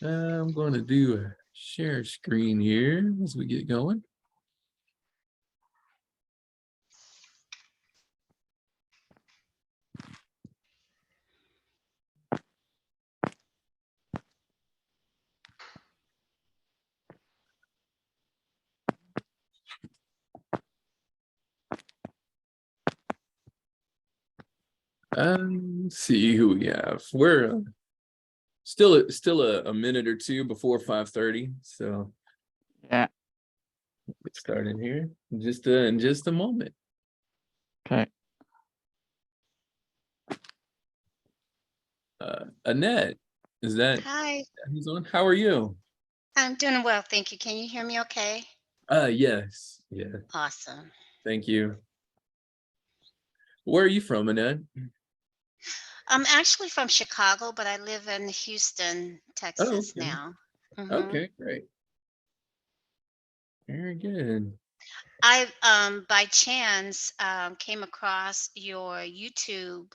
I'm going to do a share screen here as we get going. Let's see who we have. We're still a minute or two before 5:30, so Yeah. get started here in just a moment. Okay. Annette, is that Hi, who's on? How are you? I'm doing well, thank you. Can you hear me okay? Yes, yeah, Awesome. thank you. Where are you from, Annette? I'm actually from Chicago, but I live in Houston, Oh, Texas okay, now. hmm okay, great, very good. I by chance came across your YouTube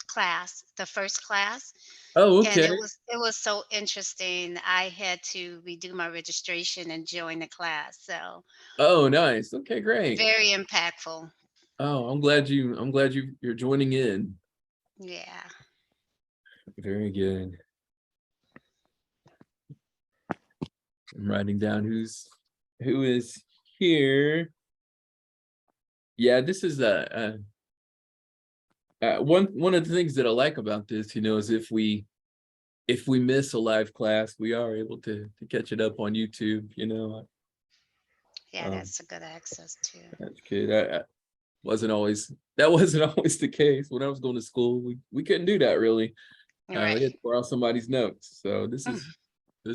class, the first class, Oh, and okay. it was so interesting. I had to redo my registration and join the class. So Oh, nice. Okay, great. very impactful. Oh, I'm glad you're joining in. Yeah. Very good. I'm writing down who is here. Yeah, this is one of the things that I like about this, is if we miss a live class, we are able to catch it up on YouTube. Yeah, Um, that's a good access too. that's good. That wasn't always the case when I was going to school. We couldn't do that really. We had Right. to borrow somebody's notes. So this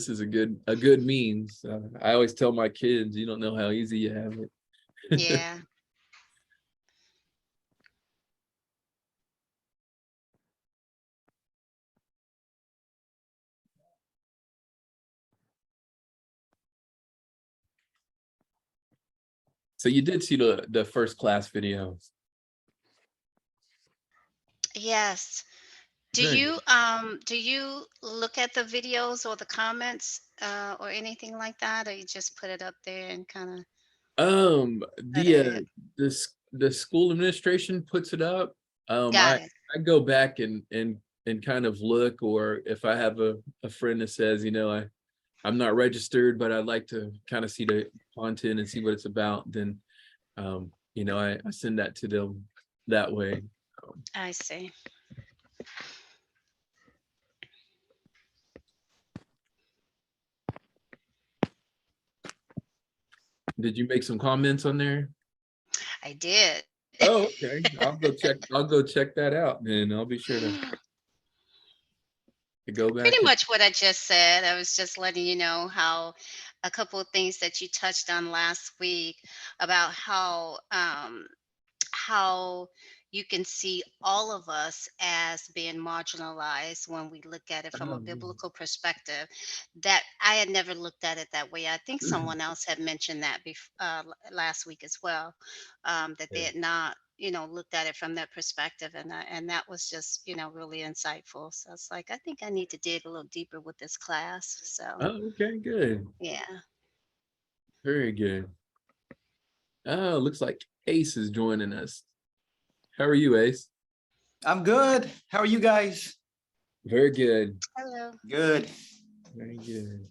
is a good means. I always tell my kids, you don't know how easy you have it. Yeah. So you did see the first class videos. Yes. Very good. Do you look at the videos or the comments or anything like that, or you just put it up there and kind of let The it? the school administration puts it up. Got it. I go back and kind of look, or if I have a friend that says, I'm not registered, but I'd like to kind of see the content and see what it's about, then I send that to them that way. I see. Did you make some comments on there? I did. Oh, okay. I'll go check that out, and I'll be sure to go back Pretty and much what I just said. I was just letting you know how a couple of things that you touched on last week about how you can see all of us as being marginalized when we look at it from a oh, biblical perspective. That I had never looked at it that way. I think yeah. someone else had mentioned that last week as well, that they Yeah. had not, looked at it from that perspective, and that was just, really insightful. So it's like I think I need to dig a little deeper with this class. So Oh, okay, good. yeah. Very good. Oh, looks like Ace is joining us. How are you, Ace? I'm good. How are you guys? Very good. Hello. Good. Very good.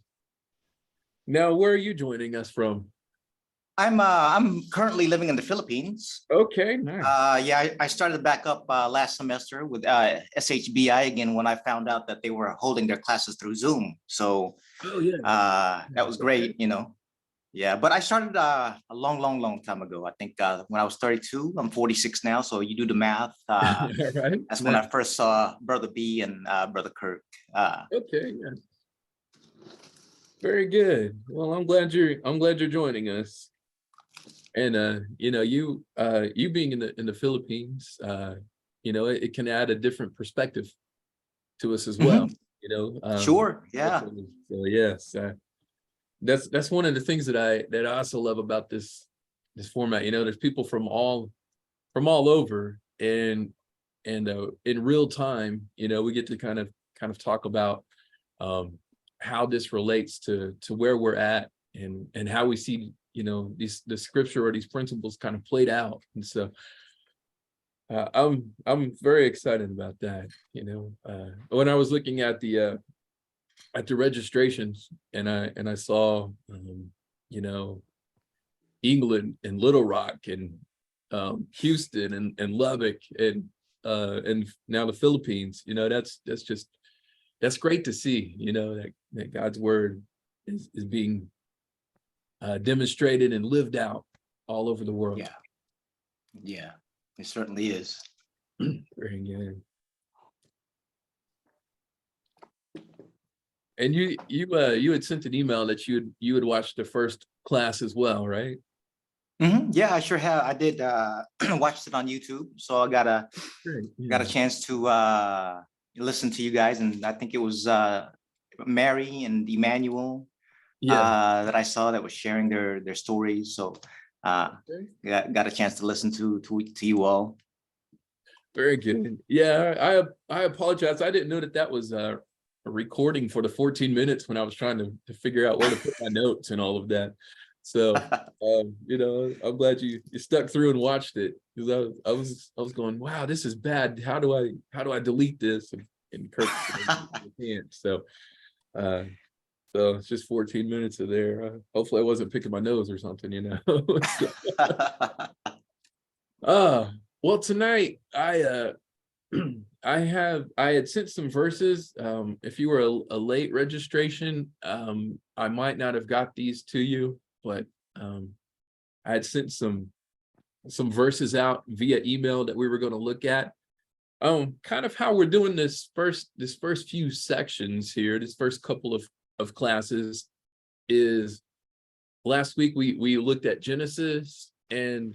Now, where are you joining us from? I'm currently living in the Philippines. Okay, nice. Yeah, I started back up last semester with SHBI again when I found out that they were holding their classes through Zoom. So Oh, yeah. that was great, you know. Yeah, but I started a long time ago. I think when I was 32, I'm 46 now. So you do the math. All right. That's when Nice. I first saw Brother B and Brother Kirk. Okay, yeah. Very good. Well, I'm glad you're joining us. And you being in the Philippines, it can add a different perspective to us as well. Mhm. Sure. Yeah. So yes, that's one of the things that I also love about this format. There's people from all over, and in real time, we get to kind of talk about how this relates to where we're at and how we see, you know, the scripture or these principles kind of played out. And so I'm very excited about that. You know, when I was looking at the registrations and I saw you know, England and Little Rock and Houston and Lubbock and now the Philippines, you know, that's great to see, you know, that God's word is being demonstrated and lived out all over the world. Yeah. Yeah, it certainly is. Very good. And you had sent an email that you had watched the first class as well, right? Yeah, I sure have. I did watched it on YouTube, so I got a chance to listen to you guys, and I think it was Mary and Emmanuel that I saw that was sharing their stories. So got a chance to listen to you all. Very good. Yeah, I apologize. I didn't know that was a recording for the 14 minutes when I was trying to figure out where to put my notes and all of that. So you know, I'm glad you stuck through and watched it, because I was going, wow, this is bad. How do I delete this? And Kirk can't. So it's just 14 minutes of there. Hopefully I wasn't picking my nose or something, you know. Well, tonight I had sent some verses. If you were a late registration, I might not have got these to you, but I had sent some verses out via email that we were going to look at. Kind of how we're doing this first few sections here, this first couple of classes is, last week we looked at Genesis, and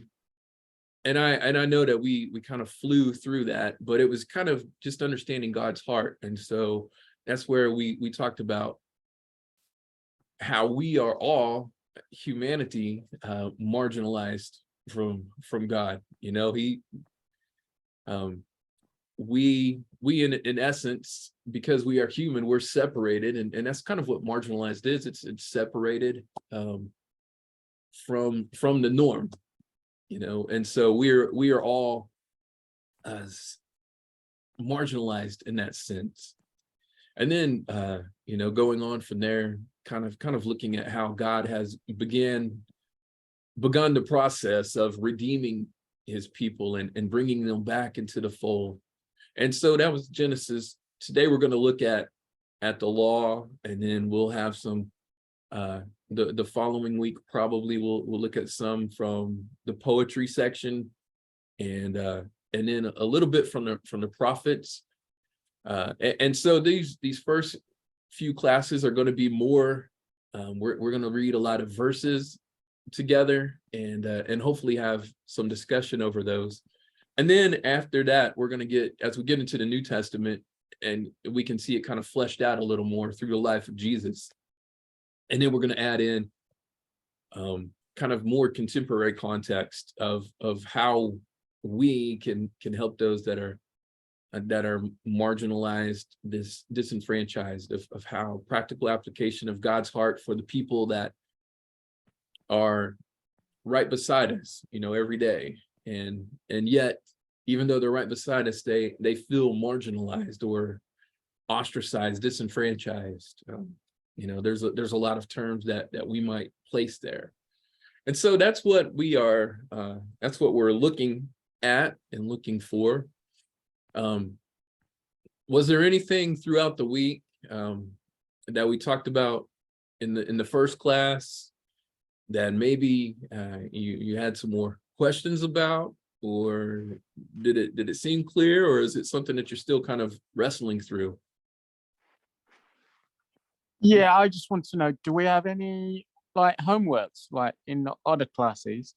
I know that we kind of flew through that, but it was kind of just understanding God's heart. And so that's where we talked about how we are all, humanity, marginalized from God. You know, we in essence, because we are human, we're separated, and that's kind of what marginalized is. It's separated from the norm, you know. And so we are all marginalized in that sense. And then you know, going on from there, kind of looking at how God has begun the process of redeeming his people and bringing them back into the fold. And so that was Genesis. Today we're going to look at the law, and then we'll have some the following week probably we'll look at some from the poetry section, and then a little bit from the prophets. And so these first few classes are going to be more, we're going to read a lot of verses together and hopefully have some discussion over those. And then after that, we're going to as we get into the New Testament, and we can see it kind of fleshed out a little more through the life of Jesus. And then we're going to add in kind of more contemporary context of how we can help those that are marginalized, disenfranchised, of how practical application of God's heart for the people that are right beside us, you know, every day. And yet, even though they're right beside us, they feel marginalized or ostracized, disenfranchised. You know, there's a lot of terms that we might place there. And so that's what we're looking at and looking for. Was there anything throughout the week that we talked about in the first class that maybe you had some more questions about, or did it seem clear, or is it something that you're still kind of wrestling through? Yeah, I just want to know, do we have any like homeworks like in the other classes?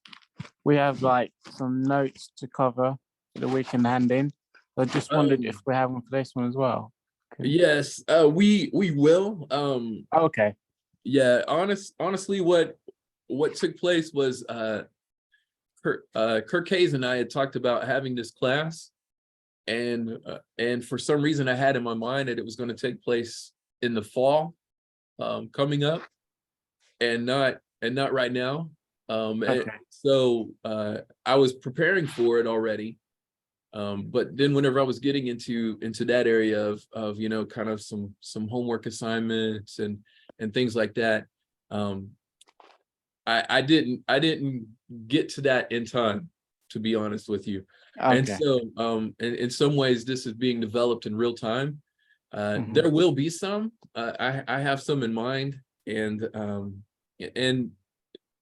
We have like some notes to cover that we can hand in. I just wondered if we have one for this one as well. Yes, we will. Okay. Yeah, honestly, what took place was Kirk Hayes and I had talked about having this class, and for some reason I had in my mind that it was going to take place in the fall. coming up, and not right now. Okay. So I was preparing for it already. But then whenever I was getting into that area of you know, kind of some homework assignments and things like that, I didn't get to that in time, to be honest with you. And Okay. so in some ways this is being developed in real time. Mhm. There will be some, I have some in mind, and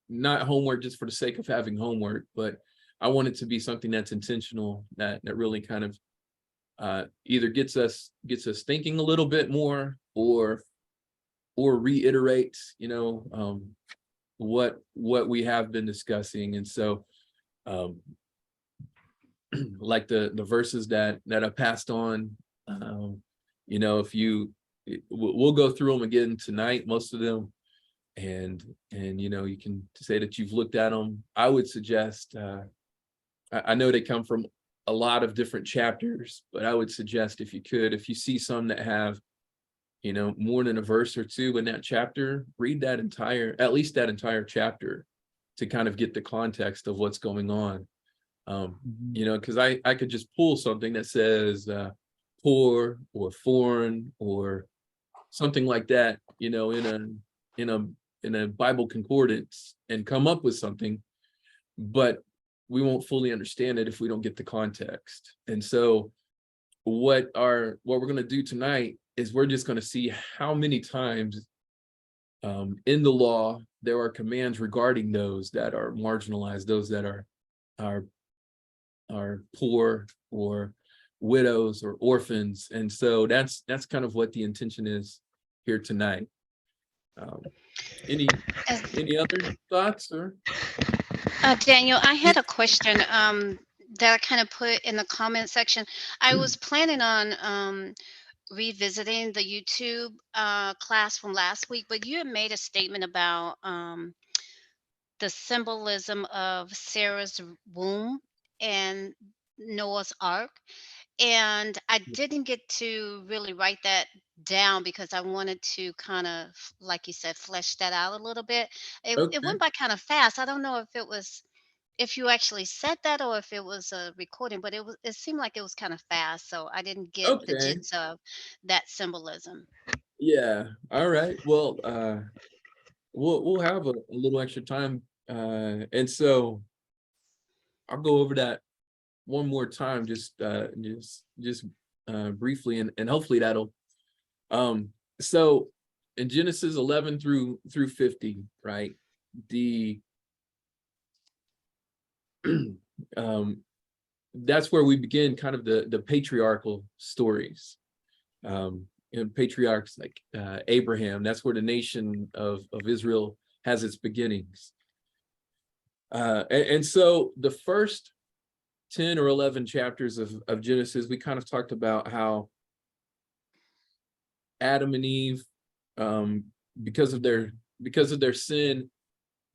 not homework just for the sake of having homework, but I want it to be something that's intentional, that really kind of either gets us thinking a little bit more, or reiterates, you know, what we have been discussing. And so like the verses that I passed on, you know, if you we'll go through them again tonight, most of them, and you know, you can say that you've looked at them. I would suggest I know they come from a lot of different chapters, but I would suggest, if you see some that have, you know, more than a verse or two in that chapter, read at least that entire chapter, to kind of get the context of what's going on. Mhm. You know, because I could just pull something that says poor or foreign or something like that, you know, in a Bible concordance, and come up with something, but we won't fully understand it if we don't get the context. And so what we're going to do tonight is we're just going to see how many times in the law there are commands regarding those that are marginalized, those that are poor, or widows, or orphans. And so that's kind of what the intention is here tonight. Any other thoughts? Or Daniel, I had a question that I kind of put in the comment section. I was planning on revisiting the YouTube class from last week, but you had made a statement about the symbolism of Sarah's womb and Noah's Ark. And I didn't get to really write that down because I wanted to kind of, like you said, flesh that out a little bit. It okay, went by kind of fast. I don't know if it was, if you actually said that or if it was a recording, but it seemed like it was kind of fast, so I didn't get the okay, gist of that symbolism. yeah, all right. Well, we'll have a little extra time, and so I'll go over that one more time, just briefly, and hopefully that'll um so in Genesis 11 through 50, right, the um that's where we begin kind of the patriarchal stories, and patriarchs like Abraham. That's where the nation of Israel has its beginnings, and so the first 10 or 11 chapters of Genesis, we kind of talked about how Adam and Eve, um, because of their sin,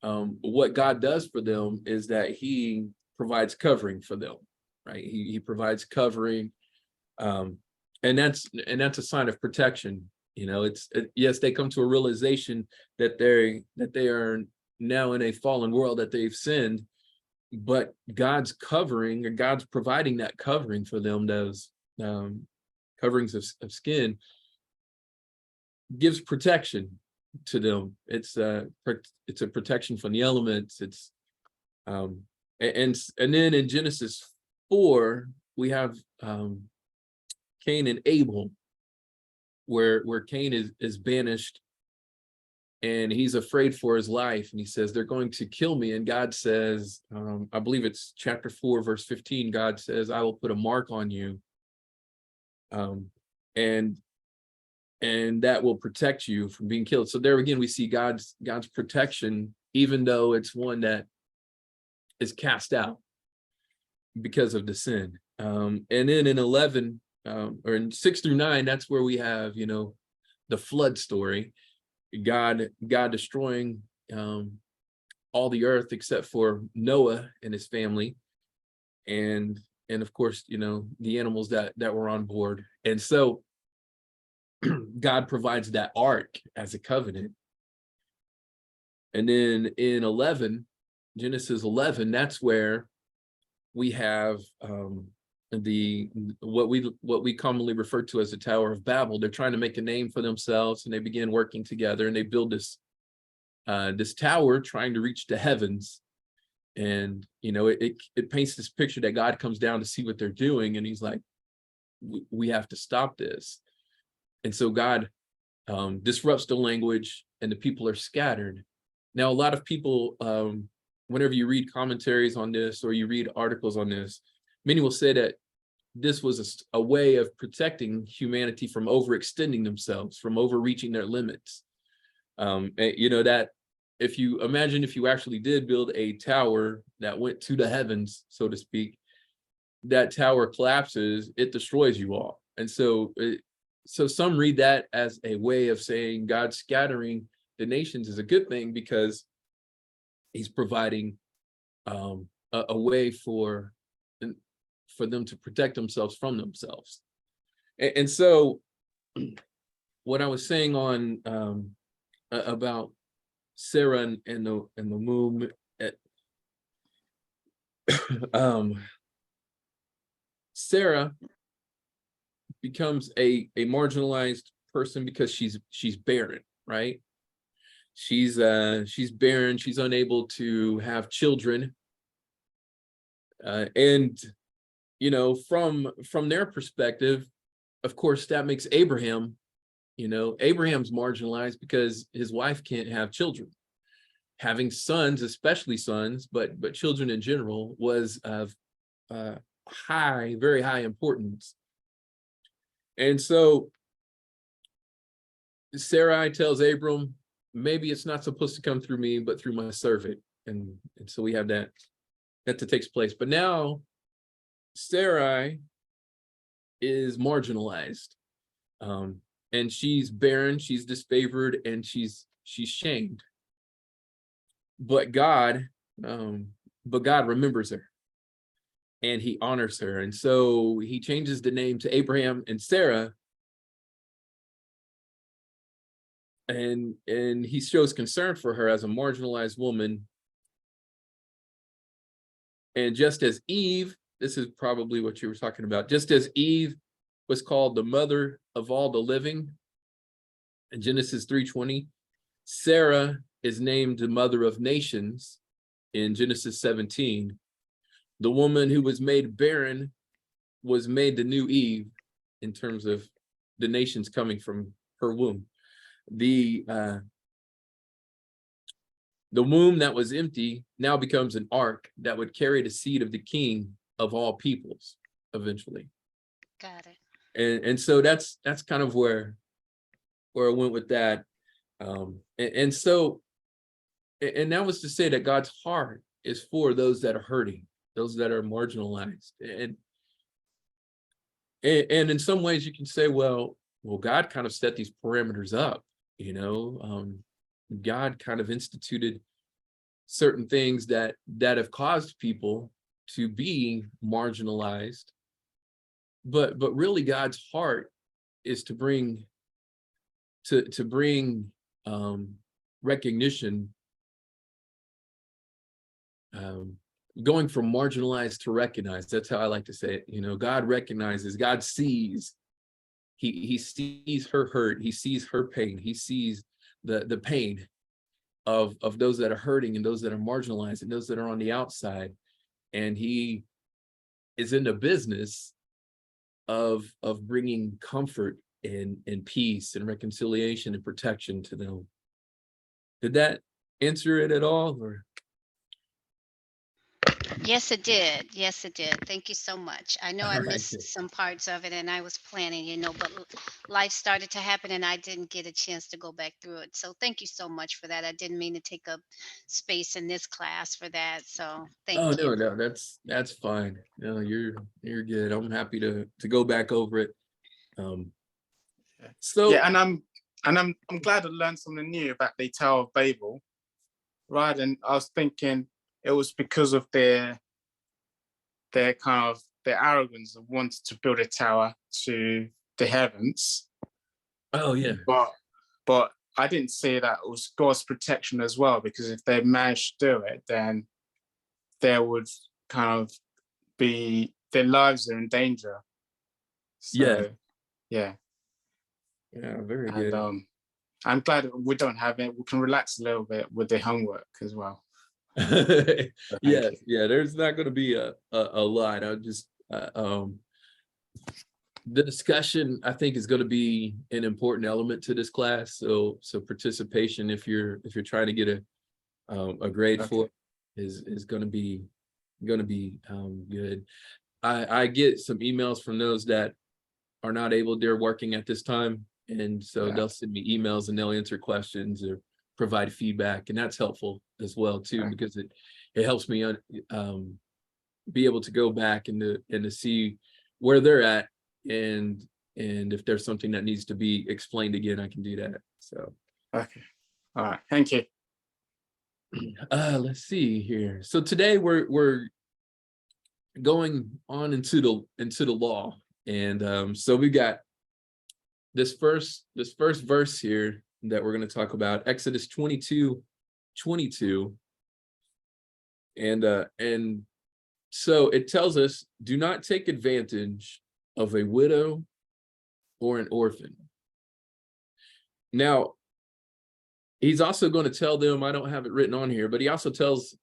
what God does for them is that He provides covering for them, right? He provides covering, and that's a sign of protection. You know, yes, they come to a realization that they are now in a fallen world, that they've sinned, but God's covering, or God's providing that covering for them, those coverings of skin, gives protection to them. It's a protection from the elements. It's and then in Genesis 4 we have Cain and Abel, where Cain is banished, and he's afraid for his life, and he says, they're going to kill me. And God says, I believe it's chapter 4 verse 15, God says, I will put a mark on you, and that will protect you from being killed. So there again we see God's protection, even though it's one that is cast out because of the sin. And then in 11 or in 6 through 9, that's where we have, you know, the flood story, God destroying all the earth except for Noah and his family, and of course, you know, the animals that were on board. And so God provides that ark as a covenant. And then in 11, Genesis 11, that's where we have what we commonly refer to as the Tower of Babel. They're trying to make a name for themselves, and they begin working together, and they build this tower trying to reach the heavens. And it paints this picture that God comes down to see what they're doing, and he's like, we have to stop this. And so God disrupts the language, and the people are scattered. Now, a lot of people, whenever you read commentaries on this or you read articles on this, many will say that this was a way of protecting humanity from overextending themselves, from overreaching their limits. That if you actually did build a tower that went to the heavens, so to speak, that tower collapses, it destroys you all. And so some read that as a way of saying God scattering the nations is a good thing, because he's providing a way for them to protect themselves from themselves. And so what I was saying on about Sarah and the womb, Sarah becomes a marginalized person because she's barren, right? She's barren, she's unable to have children. And from their perspective, of course, that makes Abraham's marginalized because his wife can't have children. Having sons, especially sons, but children in general, was of very high importance. And so Sarai tells Abram, maybe it's not supposed to come through me, but through my servant. And so we have that takes place. But now Sarai is marginalized, and she's barren, she's disfavored, and she's shamed. But God remembers her, and he honors her. And so he changes the name to Abraham and Sarah, and he shows concern for her as a marginalized woman. And just as Eve, this is probably what you were talking about, just as Eve was called the mother of all the living in Genesis 3:20, Sarah is named the mother of nations in Genesis 17. The woman who was made barren was made the new Eve in terms of the nations coming from her womb. The womb that was empty now becomes an ark that would carry the seed of the king of all peoples eventually. Got it. And so that's kind of where I went with that. And that was to say that God's heart is for those that are hurting, those that are marginalized. And in some ways you can say, well, God kind of set these parameters up, God kind of instituted certain things that have caused people to be marginalized. But really God's heart is to bring recognition, going from marginalized to recognized. That's how I like to say it. God recognizes, God sees, he sees her hurt, he sees her pain, he sees the pain of those that are hurting and those that are marginalized and those that are on the outside. And he is in the business of bringing comfort and peace and reconciliation and protection to them. Did that answer it at all? Or? Yes, it did. Yes, it did. Thank you so much. I know I All right. missed some parts of it, and I was planning, but life started to happen and I didn't get a chance to go back through it. So thank you so much for that. I didn't mean to take up space in this class for that. So thank you. No, that's fine. No, you're good. I'm happy to go back over it. So yeah, and I'm glad I learned something new about the Tower of Babel, right? And I was thinking it was because of their arrogance of wanting to build a tower to the heavens. Oh yeah. But I didn't see that it was God's protection as well, because if they managed to do it, then there would kind of be, their lives are in danger. So yeah. Yeah, very And good. I'm glad we don't have it. We can relax a little bit with the homework as well. Yes, yeah, there's not going to be a lot. I'll just the discussion, I think, is going to be an important element to this class. So participation, if you're trying to get a grade for it, is going to be good. I get some emails from those that are not able, they're working at this time, and so they'll send me emails and they'll answer questions or provide feedback, and that's helpful as well too, because it helps me be able to go back and to see where they're at, and if there's something that needs to be explained again, I can do that. So Okay, all right, thank you. Let's see here. So today we're going on into the law, and so we got this first verse here that we're going to talk about, Exodus 22:22, and so it tells us, do not take advantage of a widow or an orphan. Now, he's also going to tell them, I don't have it written on here, but he also tells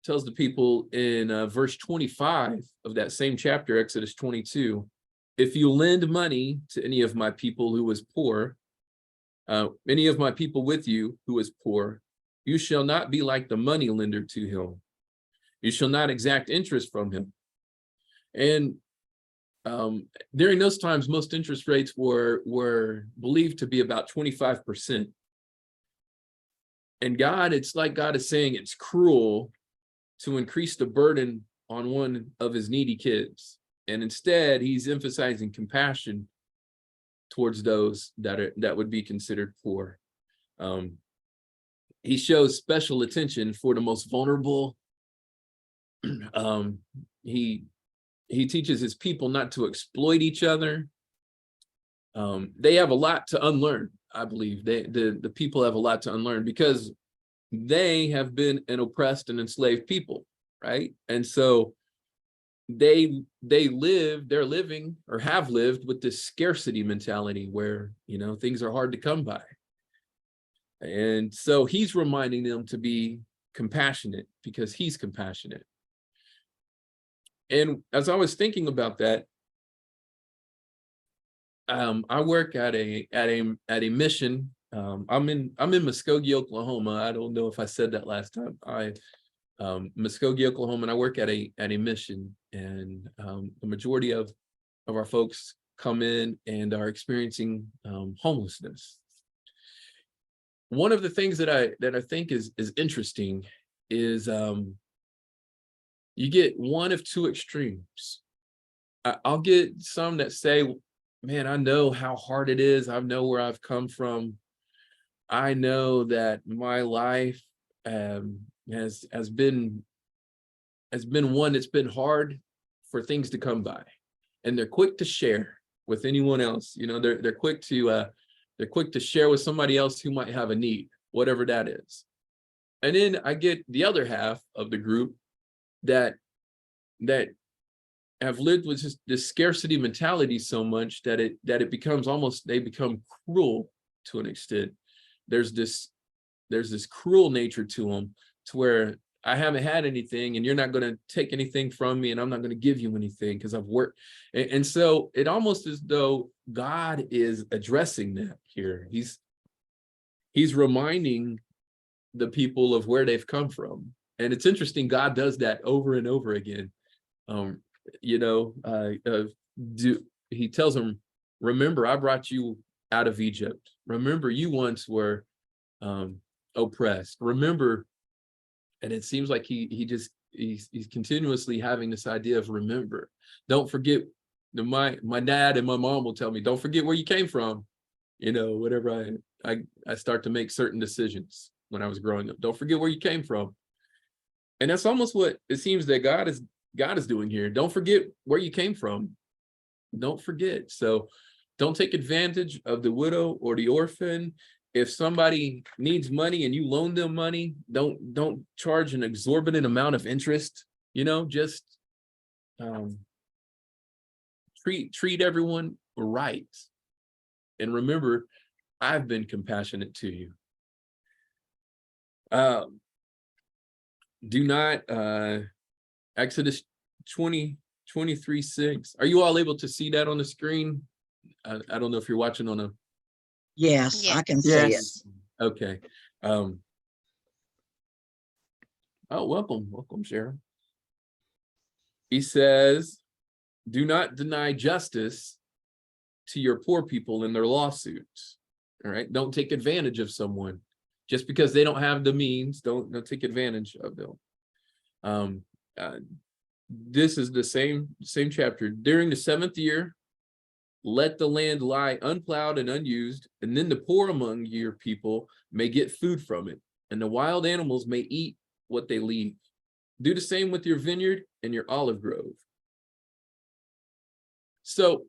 the people in verse 25 of that same chapter, Exodus 22, if you lend money to any of my people who is poor, any of my people with you who is poor, you shall not be like the money lender to him. You shall not exact interest from him. And during those times, most interest rates were believed to be about 25%. And it's like God is saying it's cruel to increase the burden on one of his needy kids. And instead, he's emphasizing compassion towards those that would be considered poor. He shows special attention for the most vulnerable. He teaches his people not to exploit each other. They have a lot to unlearn, I believe. The people have a lot to unlearn, because they have been an oppressed and enslaved people, right? And so they're living or have lived with this scarcity mentality where, things are hard to come by. And so he's reminding them to be compassionate because he's compassionate. And as I was thinking about that, I work at a mission. I'm in Muskogee, Oklahoma. I don't know if I said that last time. Muskogee, Oklahoma, and I work at a mission, and the majority of our folks come in and are experiencing homelessness. One of the things that I think is interesting is you get one of two extremes. I'll get some that say, man, I know how hard it is. I know where I've come from. I know that my life has been one that's been hard for things to come by, and they're quick to share with anyone else. They're quick to share with somebody else who might have a need, whatever that is. And then I get the other half of the group that have lived with this scarcity mentality so much that it becomes they become cruel to an extent. There's this cruel nature to them, to where I haven't had anything and you're not going to take anything from me, and I'm not going to give you anything because I've worked. And so it almost as though God is addressing that here. He's reminding the people of where they've come from. And it's interesting, God does that over and over again. He tells them, remember, I brought you out of Egypt. Remember, you once were oppressed. Remember. And it seems like he's continuously having this idea of remember. Don't forget. My dad and my mom will tell me, don't forget where you came from. Whatever I start to make certain decisions when I was growing up. Don't forget where you came from. And that's almost what it seems that God is doing here. Don't forget where you came from. Don't forget. So Don't take advantage of the widow or the orphan. If somebody needs money and you loan them money, don't charge an exorbitant amount of interest. You know, just treat everyone right. And remember, I've been compassionate to you. Do not Exodus 23:6. Are you all able to see that on the screen? I don't know if you're watching on a. Yes, Yeah. I can see it. Yes. Okay. Oh, welcome, Sharon. He says, do not deny justice to your poor people in their lawsuits. All right. Don't take advantage of someone just because they don't have the means. Don't take advantage of them. This is the same chapter. During the 7th year, let the land lie unplowed and unused, and then the poor among your people may get food from it, and the wild animals may eat what they leave. Do the same with your vineyard and your olive grove. So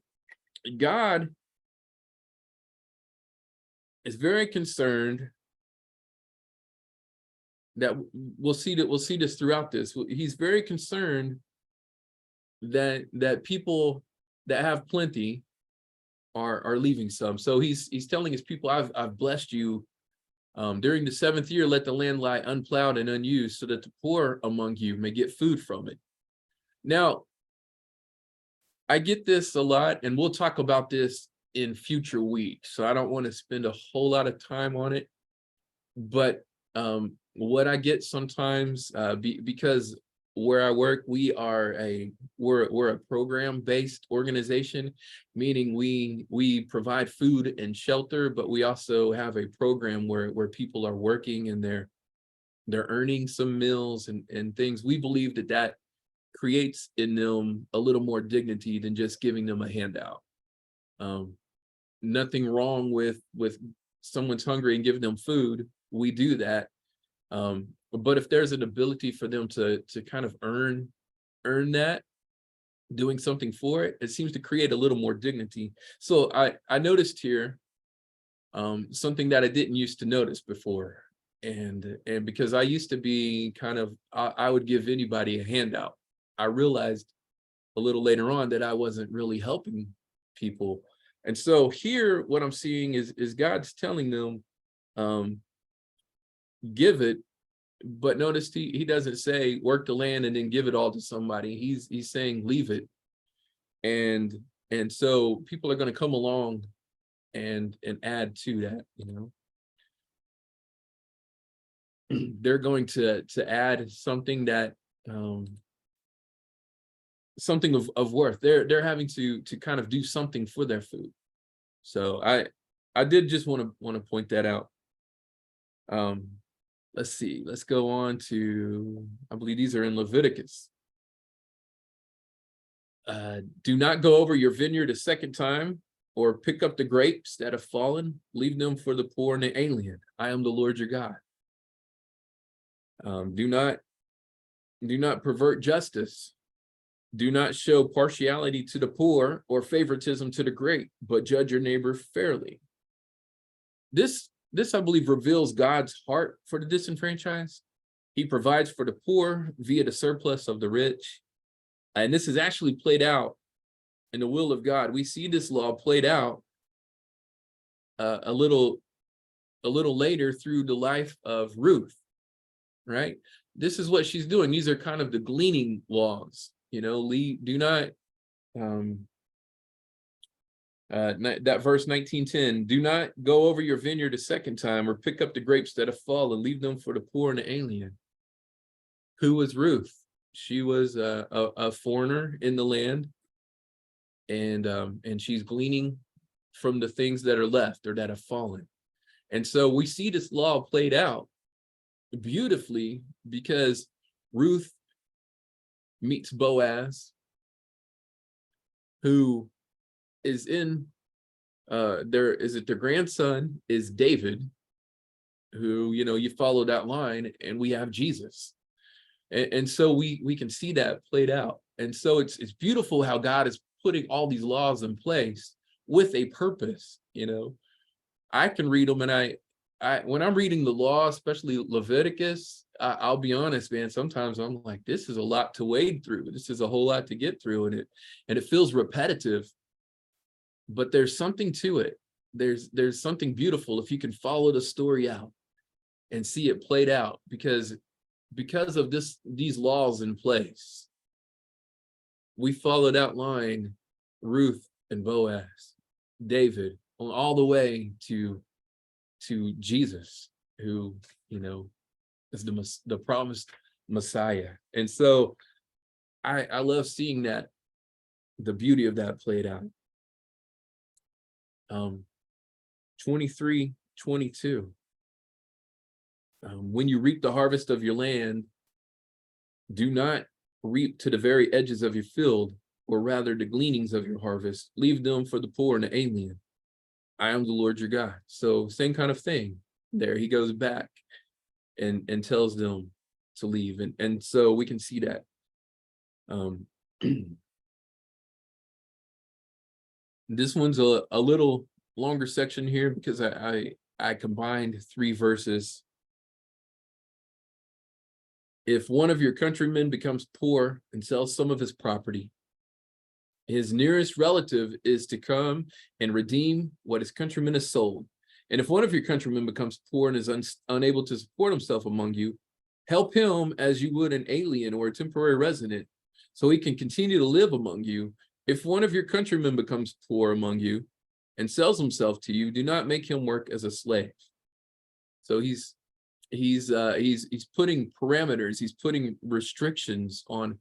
God is very concerned that we'll see this throughout this. He's very concerned that people that have plenty are leaving some. So he's telling his people, I've blessed you. During the 7th year, let the land lie unplowed and unused, so that the poor among you may get food from it. Now, I get this a lot, and we'll talk about this in future weeks, so I don't want to spend a whole lot of time on it. But what I get sometimes, because where I work, we're a program-based organization, meaning we provide food and shelter, but we also have a program where people are working and they're earning some meals and things. We believe that creates in them a little more dignity than just giving them a handout. Nothing wrong with someone's hungry and giving them food. We do that. But if there's an ability for them to kind of earn that, doing something for it, it seems to create a little more dignity. So I noticed here something that I didn't used to notice before. And because I used to be kind of, I would give anybody a handout. I realized a little later on that I wasn't really helping people. And so here, what I'm seeing is God's telling them, give it, but notice he doesn't say work the land and then give it all to somebody. He's saying leave it. And so people are going to come along and add to that, you know. They're going to add something that something of worth. They're having to kind of do something for their food. So I did just want to point that out. Let's see, let's go on to, I believe these are in Leviticus. Do not go over your vineyard a second time, or pick up the grapes that have fallen, leave them for the poor and the alien. I am the Lord your God. Do not pervert justice. Do not show partiality to the poor or favoritism to the great, but judge your neighbor fairly. This I believe reveals God's heart for the disenfranchised. He provides for the poor via the surplus of the rich. And this is actually played out in the will of God. We see this law played out a little later through the life of Ruth, right? This is what she's doing. These are kind of the gleaning laws, you know. Do not that verse 19:10, do not go over your vineyard a second time, or pick up the grapes that have fallen, leave them for the poor and the alien. Who was Ruth? She was a foreigner in the land, and she's gleaning from the things that are left or that have fallen. And so we see this law played out beautifully, because Ruth meets Boaz, who is in their grandson is David, who, you know, you follow that line and we have Jesus. And so we can see that played out. And so it's beautiful how God is putting all these laws in place with a purpose. You know, I can read them, and I when I'm reading the law, especially Leviticus, I'll be honest, man, sometimes I'm like, this is a lot to wade through. This is a whole lot to get through, and it feels repetitive, but there's something to it. There's something beautiful if you can follow the story out and see it played out, because of these laws in place. We followed that line, Ruth and Boaz, David, all the way to Jesus, who, you know, is the promised Messiah. And so I love seeing that, the beauty of that played out. 23:22. When you reap the harvest of your land, do not reap to the very edges of your field, or rather the gleanings of your harvest. Leave them for the poor and the alien. I am the Lord your God. So same kind of thing there. He goes back and tells them to leave. And so we can see that. This one's a little longer section here, because I combined 3 verses. If one of your countrymen becomes poor and sells some of his property, his nearest relative is to come and redeem what his countryman has sold. And if one of your countrymen becomes poor and is unable to support himself among you, help him as you would an alien or a temporary resident, so he can continue to live among you. If one of your countrymen becomes poor among you and sells himself to you, do not make him work as a slave. So he's putting parameters, he's putting restrictions on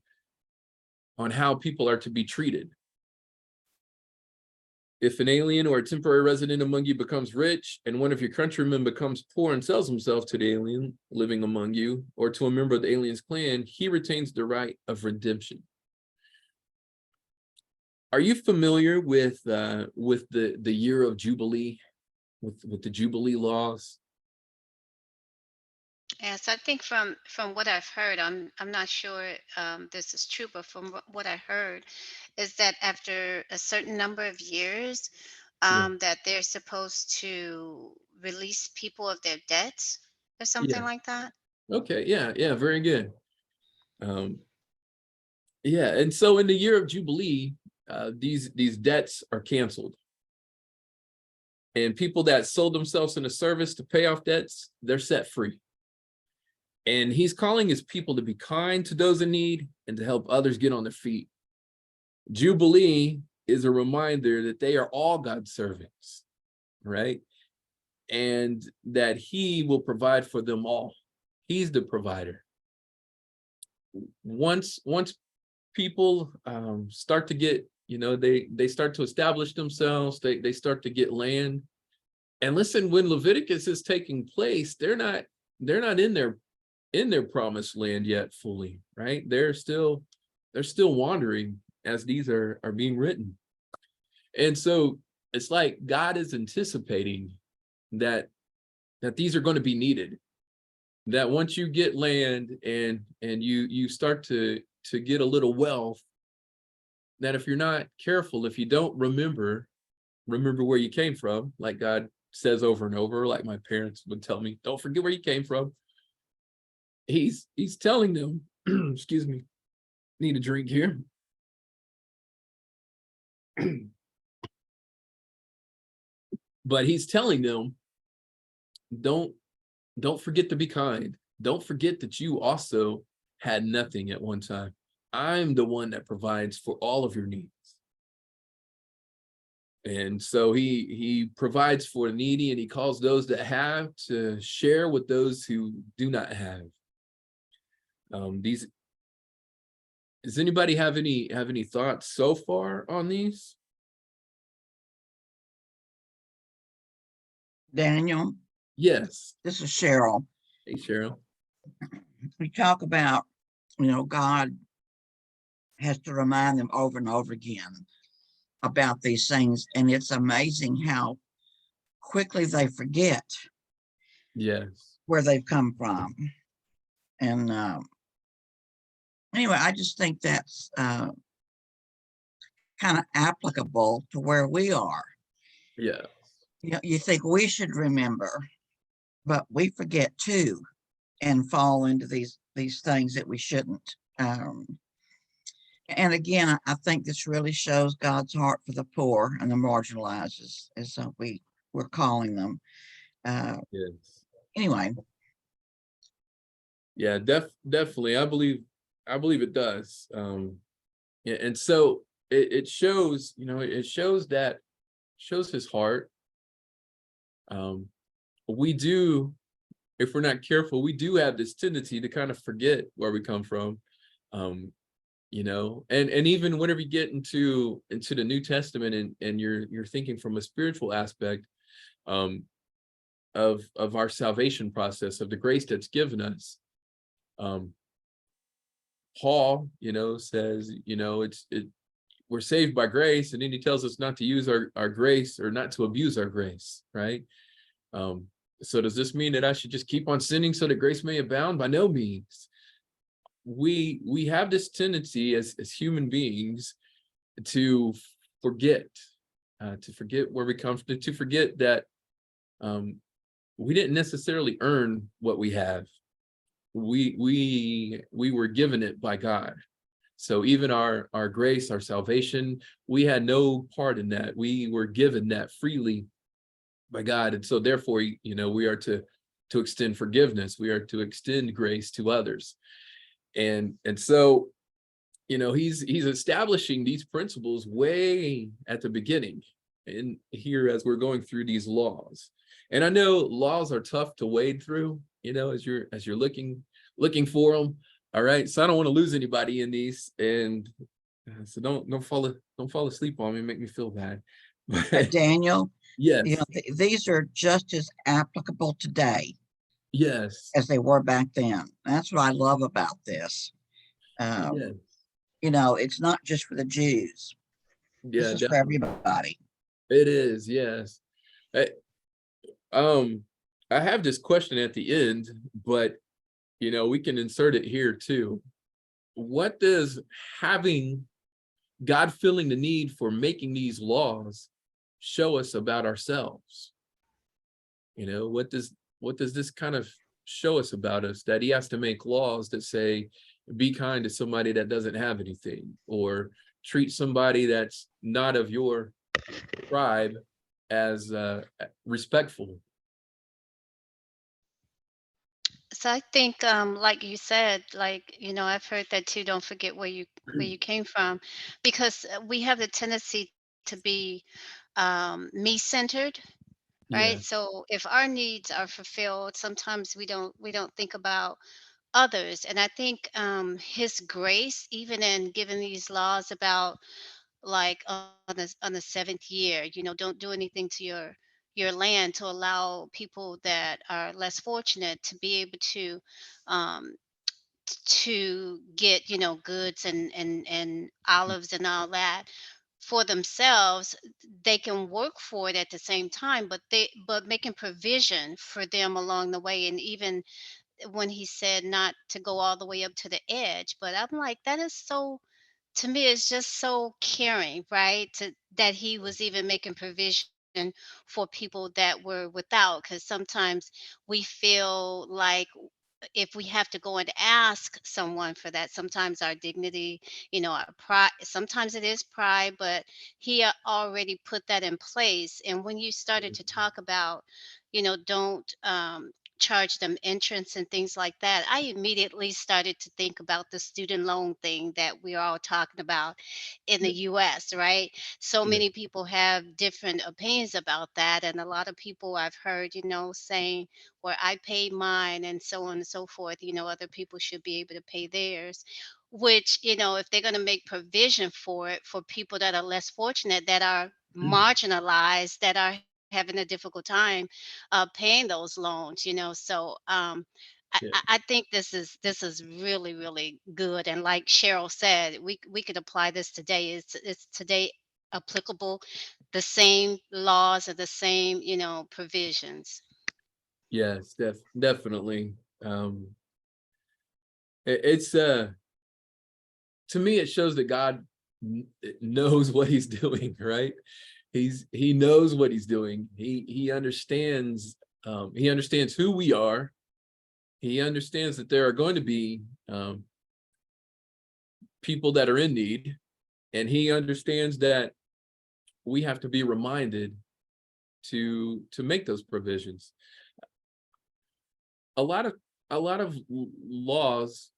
how people are to be treated. If an alien or a temporary resident among you becomes rich, and one of your countrymen becomes poor and sells himself to the alien living among you, or to a member of the alien's clan, he retains the right of redemption. Are you familiar with the year of Jubilee, with the Jubilee laws? Yes, I think from what I've heard, I'm not sure this is true, but from what I heard, is that after a certain number of years, Yeah. that they're supposed to release people of their debts or something Yeah. like that. Okay. Yeah. Very good. Yeah. And so in the year of Jubilee, these debts are canceled. And people that sold themselves in a service to pay off debts, they're set free. And he's calling his people to be kind to those in need and to help others get on their feet. Jubilee is a reminder that they are all God's servants, right? And that he will provide for them all. He's the provider. Once people start to get, you know, they start to establish themselves, they start to get land. And listen, when Leviticus is taking place, they're not in their promised land yet fully, right? They're still wandering as these are being written. And so it's like God is anticipating that these are going to be needed. That once you get land and you start to get a little wealth, that if you're not careful, if you don't remember where you came from, like God says over and over, like my parents would tell me, don't forget where you came from. He's telling them, excuse me, need a drink here. But he's telling them, don't forget to be kind. Don't forget that you also had nothing at one time. I'm the one that provides for all of your needs. And so he provides for the needy, and he calls those that have to share with those who do not have. Does anybody have any thoughts so far on these? Daniel, Yes. this is Cheryl. Hey, Cheryl. We talk about, God has to remind them over and over again about these things. And it's amazing how quickly they forget Yes. where they've come from. And anyway, I just think that's kind of applicable to where we are. Yeah. You know, you think we should remember, but we forget too, and fall into these things that we shouldn't. And again, I think this really shows God's heart for the poor and the marginalized, as we're calling them. Yes. Anyway, Yeah, definitely. I believe it does. Yeah, and so it shows, you know, it shows his heart. We do, if we're not careful, we do have this tendency to kind of forget where we come from. Um, you know, and even whenever you get into the New Testament, and you're thinking from a spiritual aspect, um, of our salvation process, of the grace that's given us. Paul, you know, says, you know, we're saved by grace, and then he tells us not to use our grace, or not to abuse our grace, right? So does this mean that I should just keep on sinning so that grace may abound? By no means. We have this tendency as human beings to forget, where we come from, to forget that we didn't necessarily earn what we have. We were given it by God. So even our grace, our salvation, we had no part in that. We were given that freely by God. And so therefore, you know, we are to extend forgiveness. We are to extend grace to others. And so, you know, he's establishing these principles way at the beginning, and here as we're going through these laws. And I know laws are tough to wade through, you know, as you're looking for them. All right, so I don't want to lose anybody in these, and so don't fall asleep on me, make me feel bad. But Daniel, you yes, know, these are just as applicable today yes, as they were back then. That's what I love about this. yes, You know, it's not just for the Jews. This yeah, is for definitely. everybody. It is, yes. I, I have this question at the end, but you know, we can insert it here too. What does having God feeling the need for making these laws show us about ourselves? You know, what does this kind of show us about us, that he has to make laws that say, be kind to somebody that doesn't have anything, or treat somebody that's not of your tribe as respectful? So I think, like you said, like, I've heard that too. Don't forget where you came from, because we have the tendency to be me centered, Yeah, right? So if our needs are fulfilled, sometimes we don't think about others. And I think His grace, even in giving these laws about, like, on the seventh year, don't do anything to your land, to allow people that are less fortunate to be able um, get goods and olives and all that for themselves. They can work for it at the same time, but making provision for them along the way. And even when he said not to go all the way up to the edge, but I'm like, that is so, to me, it's just so caring, right? That he was even making provision for people that were without, because sometimes we feel like if we have to go and ask someone for that, sometimes our dignity, our pride, sometimes it is pride, but he already put that in place. And when you started to talk about, don't charge them entrance and things like that, I immediately started to think about the student loan thing that we're all talking about in the US, right? So yeah, many people have different opinions about that. And a lot of people I've heard, saying, where I paid mine and so on and so forth, other people should be able to pay theirs. Which, if they're going to make provision for it for people that are less fortunate, that are marginalized, that are having a difficult time paying those loans, so yeah, I think this is really, really good. And like Cheryl said, we could apply this today. It's today applicable, the same laws and the same provisions. yes, definitely. It's to me, it shows that God knows what he's doing, right? he knows what he's doing. He understands who we are. He understands that there are going to be people that are in need, and he understands that we have to be reminded to make those provisions. A lot of laws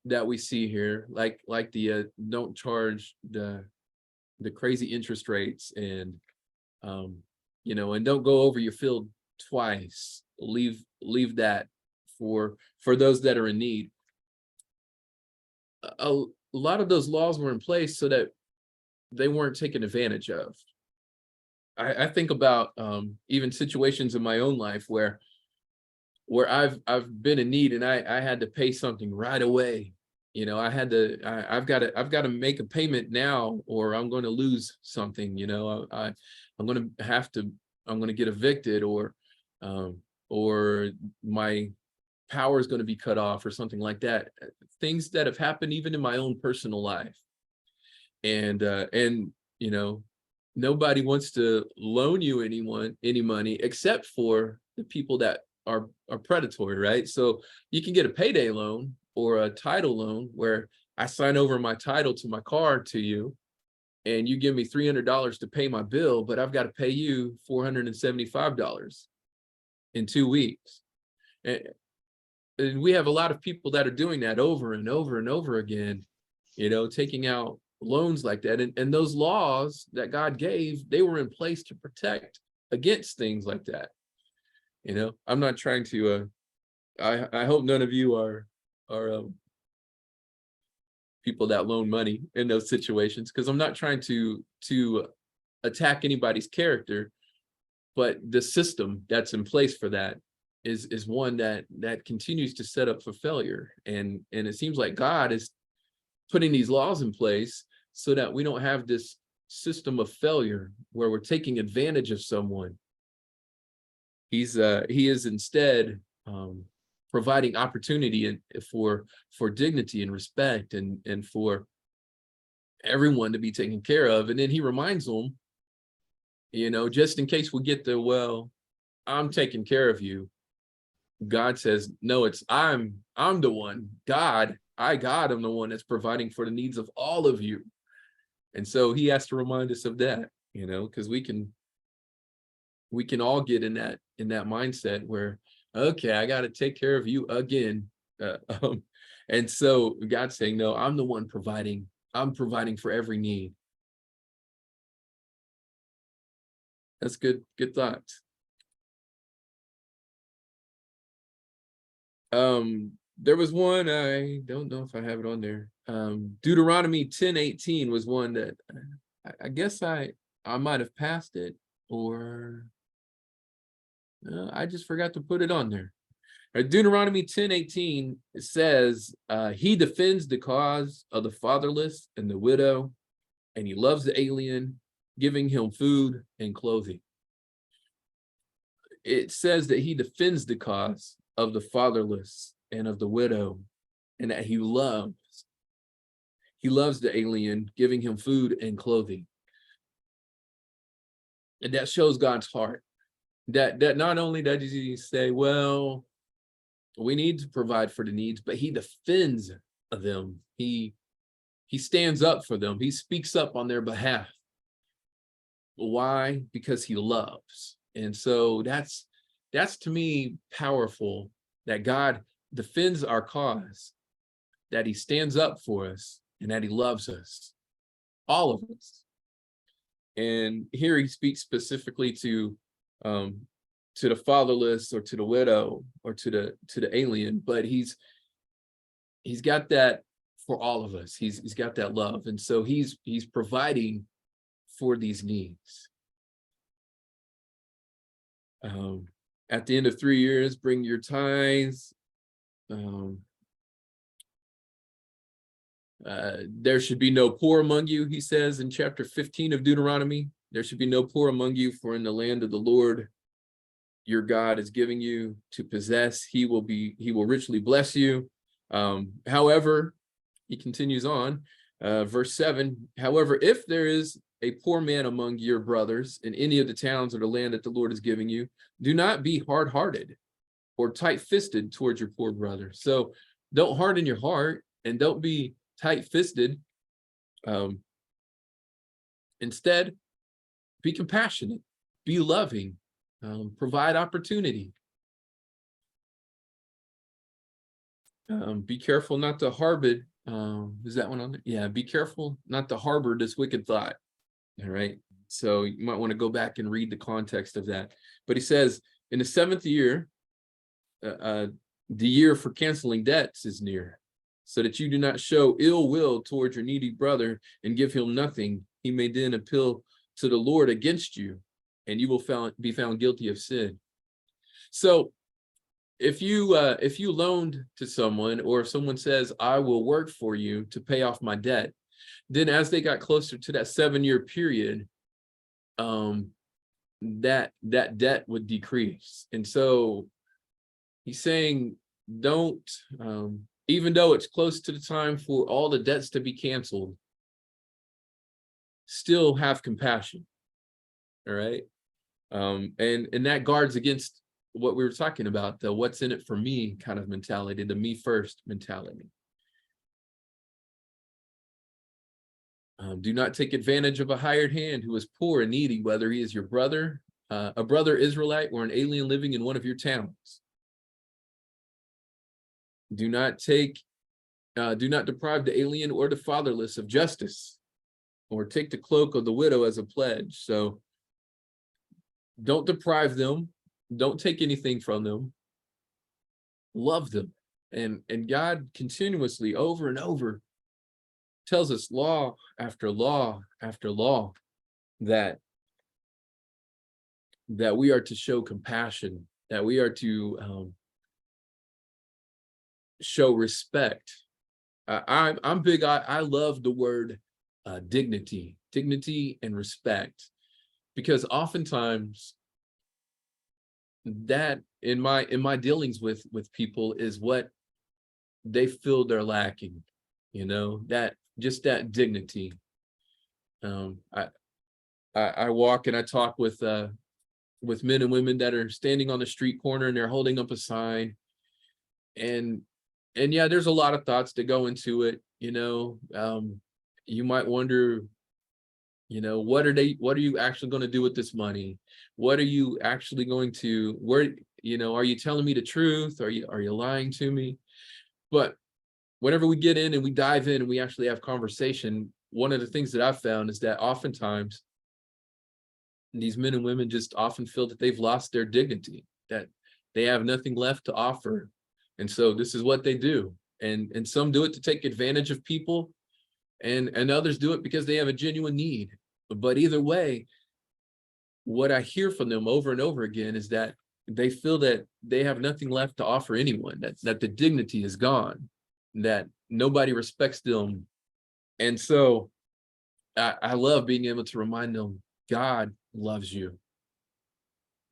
that we see here, like the don't charge the crazy interest rates, and and don't go over your field twice. Leave that for those that are in need. A lot of those laws were in place so that they weren't taken advantage of. I think about even situations in my own life where I've been in need, and I had to pay something right away. I've got to make a payment now, or I'm going to lose something. I'm going to get evicted, or my power is going to be cut off, or something like that. Things that have happened even in my own personal life. And nobody wants to loan you any money except for the people that are predatory, right? So you can get a payday loan or a title loan where I sign over my title to my car to you, and you give me $300 to pay my bill, but I've got to pay you $475 in 2 weeks. And we have a lot of people that are doing that over and over and over again, taking out loans like that. And those laws that God gave, they were in place to protect against things like that. I'm not trying to, I hope none of you are people that loan money in those situations, because I'm not trying to attack anybody's character, but the system that's in place for that is one that continues to set up for failure. And it seems like God is putting these laws in place so that we don't have this system of failure where we're taking advantage of someone. He is instead providing opportunity for dignity and respect, and for everyone to be taken care of. And then he reminds them, just in case we get the, well, I'm taking care of you, God says, no, it's I'm the one. God am the one that's providing for the needs of all of you. And so he has to remind us of that, because we can all get in that mindset where, okay, I got to take care of you again. And so God's saying, no, I'm the one providing. I'm providing for every need. That's good thoughts. There was one, I don't know if I have it on there. Deuteronomy 10:18 was one that I guess I might have passed it, or I just forgot to put it on there. Deuteronomy 10:18 says, he defends the cause of the fatherless and the widow, and he loves the alien, giving him food and clothing. It says that he defends the cause of the fatherless and of the widow, and that he loves the alien, giving him food and clothing. And that shows God's heart. That not only does he say, well, we need to provide for the needs, but he defends them. He stands up for them. He speaks up on their behalf. Why? Because he loves. And so that's to me powerful, that God defends our cause, that he stands up for us, and that he loves us, all of us. And here he speaks specifically to the fatherless, or to the widow, or to the alien, but he's got that for all of us. He's got that love, and so he's providing for these needs. At the end of 3 years, bring your tithes. There should be no poor among you, he says in chapter 15 of Deuteronomy. There should be no poor among you, for in the land of the Lord your God is giving you to possess, he will richly bless you. However, he continues on, verse 7, however, if there is a poor man among your brothers in any of the towns or the land that the Lord is giving you, do not be hard-hearted or tight-fisted towards your poor brother. So don't harden your heart and don't be tight-fisted. Instead, be compassionate, be loving, provide opportunity. Be careful not to harbor. Is that one on there? Yeah, be careful not to harbor this wicked thought. All right. So you might want to go back and read the context of that. But he says, in the 7th year, the year for canceling debts is near, so that you do not show ill will towards your needy brother and give him nothing. He may then appeal to the Lord against you, and you will be found guilty of sin. So if you loaned to someone, or if someone says, I will work for you to pay off my debt, then as they got closer to that 7-year period, that debt would decrease. And so he's saying, don't, even though it's close to the time for all the debts to be canceled, still have compassion. All right. And that guards against what we were talking about, the what's in it for me kind of mentality, the me first mentality. Do not take advantage of a hired hand who is poor and needy, whether he is your brother, a brother Israelite, or an alien living in one of your towns. Do not deprive the alien or the fatherless of justice, or take the cloak of the widow as a pledge. So don't deprive them. Don't take anything from them. Love them. And God continuously, over and over, tells us law after law after law that we are to show compassion, that we are to show respect. I'm big. I love the word dignity and respect, because oftentimes that in my dealings with people is what they feel they're lacking, that just that dignity. I walk and I talk with men and women that are standing on the street corner and they're holding up a sign, and yeah, there's a lot of thoughts that go into it. You might wonder, what are you actually going to do with this money? What are you actually going to, are you telling me the truth? Are you lying to me? But whenever we get in and we dive in and we actually have conversation, one of the things that I've found is that oftentimes these men and women just often feel that they've lost their dignity, that they have nothing left to offer. And so this is what they do. And some do it to take advantage of people, and others do it because they have a genuine need. But either way, what I hear from them over and over again is that they feel that they have nothing left to offer anyone, that the dignity is gone, that nobody respects them. And so I love being able to remind them, God loves you.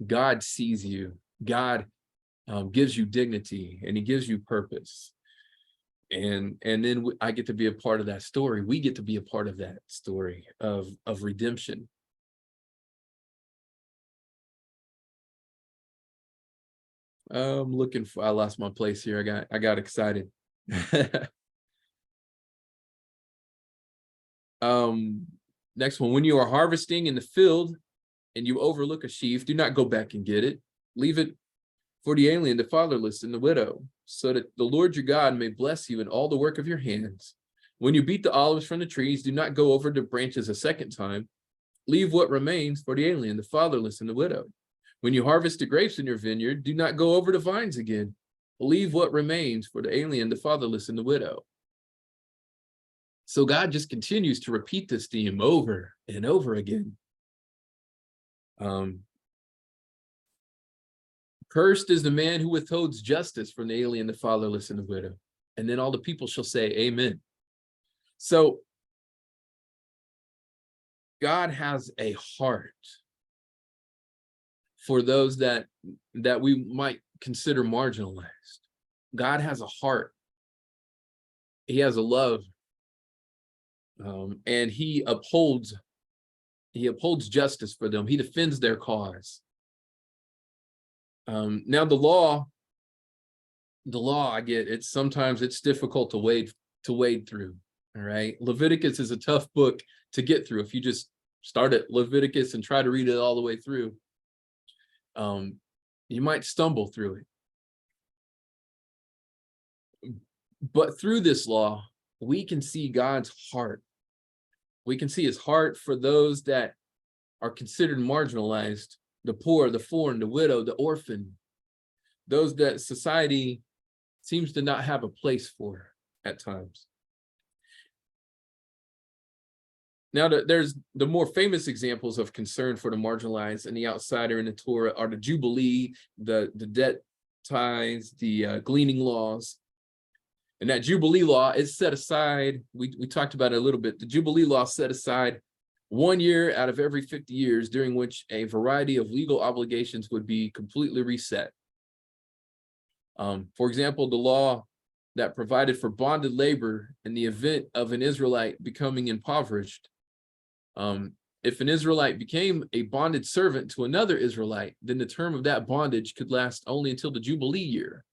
God sees you. God gives you dignity, and he gives you purpose. And then I get to be a part of that story. We get to be a part of that story of redemption. I'm looking for, I lost my place here. I got excited. Next one, when you are harvesting in the field and you overlook a sheaf, do not go back and get it. Leave it for the alien, the fatherless, and the widow, so that the Lord your God may bless you in all the work of your hands. When you beat the olives from the trees, do not go over the branches a second time. Leave what remains for the alien, the fatherless, and the widow. When you harvest the grapes in your vineyard, do not go over the vines again. Leave what remains for the alien, the fatherless, and the widow. So God just continues to repeat this theme over and over again. Cursed is the man who withholds justice from the alien, the fatherless, and the widow. And then all the people shall say, Amen. So God has a heart for those that we might consider marginalized. God has a heart. He has a love, and he upholds He upholds justice for them. He defends their cause. Now the law, I get it. Sometimes it's difficult to wade through. All right. Leviticus is a tough book to get through. If you just start at Leviticus and try to read it all the way through, you might stumble through it. But through this law, we can see God's heart. We can see his heart for those that are considered marginalized, the poor, the foreign, the widow, the orphan, those that society seems to not have a place for at times. Now, there's the more famous examples of concern for the marginalized and the outsider in the Torah are the Jubilee, the debt tithes, the gleaning laws. And that Jubilee law is set aside, we talked about it a little bit, the Jubilee law set aside 1 year out of every 50 years during which a variety of legal obligations would be completely reset. For example, the law that provided for bonded labor in the event of an Israelite becoming impoverished. If an Israelite became a bonded servant to another Israelite, then the term of that bondage could last only until the Jubilee year.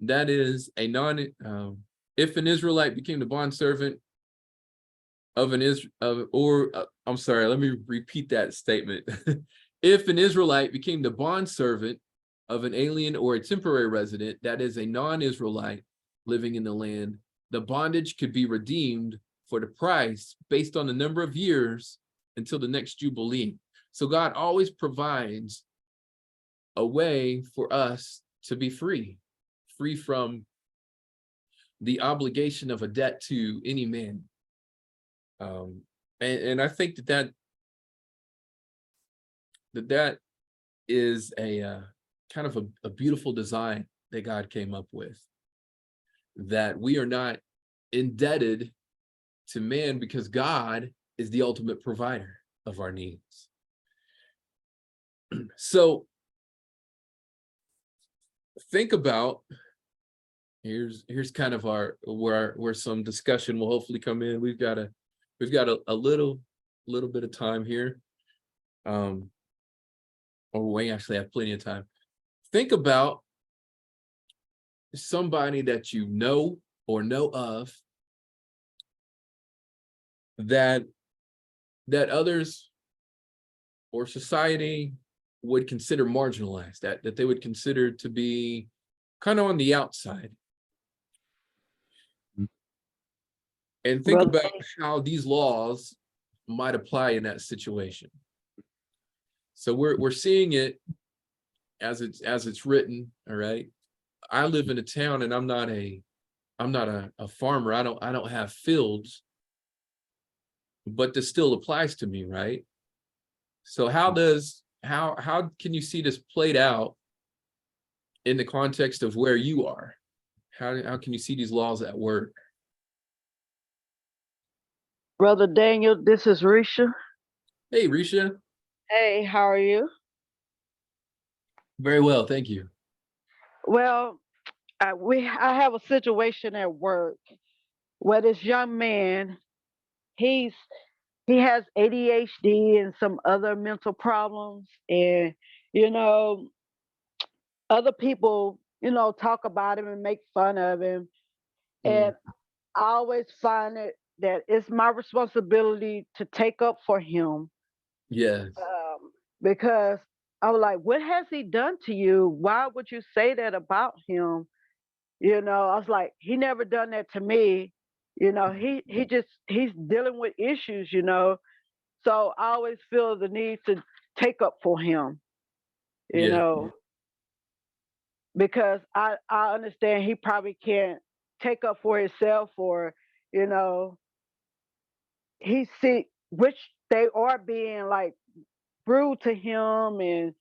That is a if an Israelite became the bond servant of an I'm sorry, let me repeat that statement. If an Israelite became the bond servant of an alien or a temporary resident, that is a non-Israelite living in the land, the bondage could be redeemed for the price based on the number of years until the next Jubilee. So God always provides a way for us to be free from the obligation of a debt to any man. And I think that is a kind of a beautiful design that God came up with, that we are not indebted to man because God is the ultimate provider of our needs. So think about, here's kind of where some discussion will hopefully come in. We've got a little bit of time here. Or we actually have plenty of time. Think about somebody that you know or know of that others or society would consider marginalized, that they would consider to be kind of on the outside. And think about how these laws might apply in that situation. So we're seeing it as it's written. All right. I live in a town and I'm not a farmer. I don't have fields, but this still applies to me, right? So how can you see this played out in the context of where you are? How can you see these laws at work? Brother Daniel, this is Risha. Hey, Risha. Hey, how are you? Very well, thank you. Well, I have a situation at work where this young man, he has ADHD and some other mental problems, and other people talk about him and make fun of him, and I always find it that it's my responsibility to take up for him. Yes. Because I was like, what has he done to you? Why would you say that about him? I was like, he never done that to me. He's dealing with issues, So I always feel the need to take up for him, because I understand he probably can't take up for himself, or, he see, which they are being like rude to him and,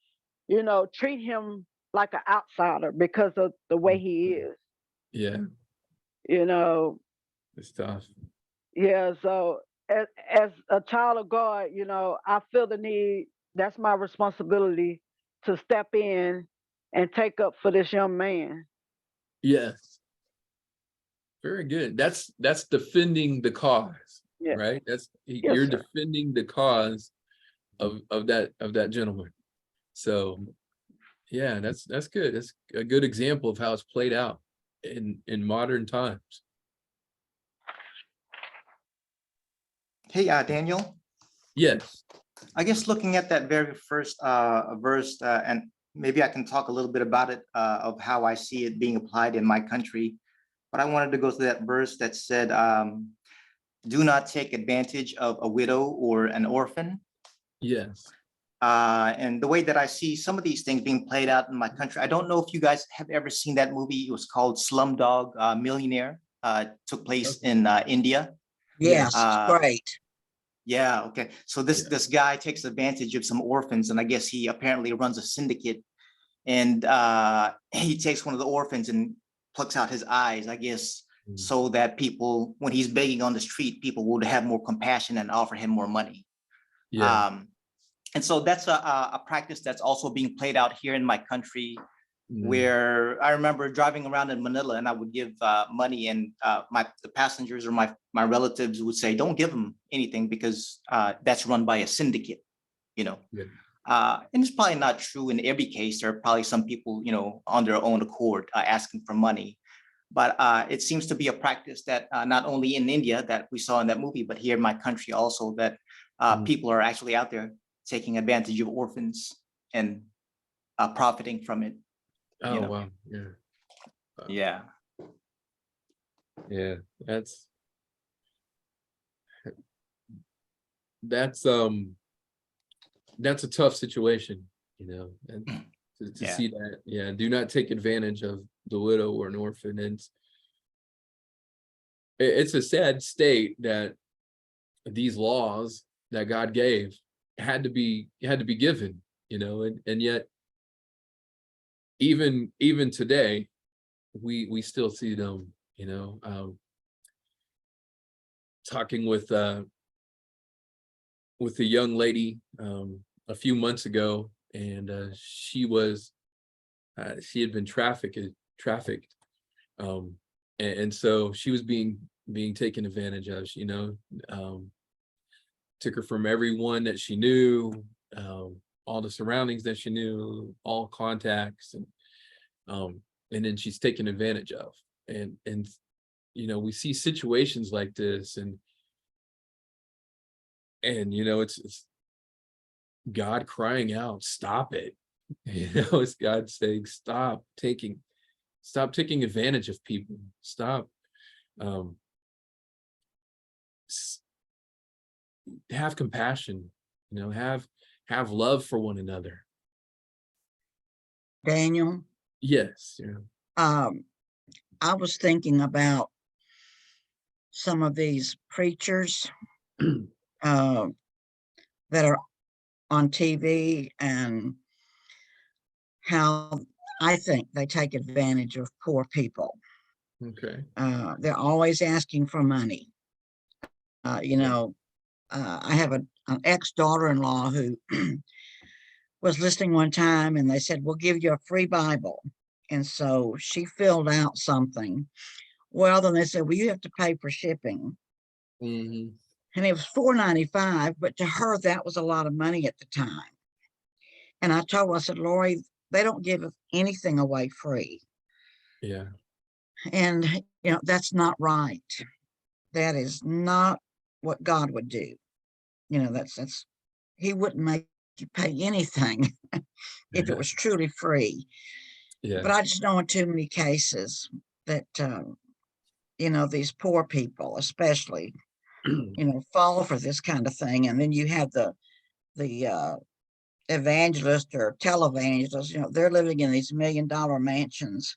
treat him like an outsider because of the way he is. Yeah. It's tough. Yeah. So as a child of God, I feel the need. That's my responsibility to step in and take up for this young man. Yes. Very good. That's defending the cause. Yeah. right? Yes, You're sir. defending the cause of that gentleman. So yeah, that's good. That's a good example of how it's played out in modern times. Hey, Daniel, Yes. I guess looking at that very first verse, and maybe I can talk a little bit about it, of how I see it being applied in my country. But I wanted to go to that verse that said, do not take advantage of a widow or an orphan. Yes. And the way that I see some of these things being played out in my country, I don't know if you guys have ever seen that movie. It was called Slumdog Millionaire. Took place Okay. in India. Yes, it's Uh, great. yeah, okay. So this Yeah. this guy takes advantage of some orphans, and I guess he apparently runs a syndicate. And he takes one of the orphans and plucks out his eyes, I guess, Mm. so that people, when he's begging on the street, people would have more compassion and offer him more money. Yeah. And so that's a practice that's also being played out here in my country, Mm. where I remember driving around in Manila and I would give money, and the passengers or my relatives would say, don't give them anything because that's run by a syndicate, you know. Yeah. And it's probably not true in every case. There are probably some people, on their own accord asking for money. But it seems to be a practice that not only in India that we saw in that movie, but here in my country also, that Mm. people are actually out there taking advantage of orphans and profiting from it. Oh, know. wow. Yeah. Yeah. Yeah. That's a tough situation, and to Yeah. see that. Yeah. Do not take advantage of the widow or an orphan. And it's a sad state that these laws that God gave had to be given, and yet even today we still see them, talking with a young lady a few months ago, and she had been trafficked, and so she was being taken advantage of, took her from everyone that she knew, all the surroundings that she knew, all contacts, and then she's taken advantage of. And we see situations like this, and it's God crying out, stop it. It's God saying, stop taking advantage of people. Stop. um have compassion, have love for one another. Daniel, Yes. I was thinking about some of these preachers uh, that are on TV and how I think they take advantage of poor people. Okay. They're always asking for money. I have an ex-daughter-in-law who was listening one time, and they said, we'll give you a free Bible. And so she filled out something. Well, then they said, well, you have to pay for shipping. Mm-hmm. And it was $4.95, but to her, that was a lot of money at the time. And I told her, I said, Lori, they don't give anything away free. Yeah. And, that's not right. That is not what God would do. That's he wouldn't make you pay anything if it was truly free. Yeah. But I just know in too many cases that, these poor people, especially, fall for this kind of thing. And then you have the evangelist or televangelist, they're living in these $1 million mansions.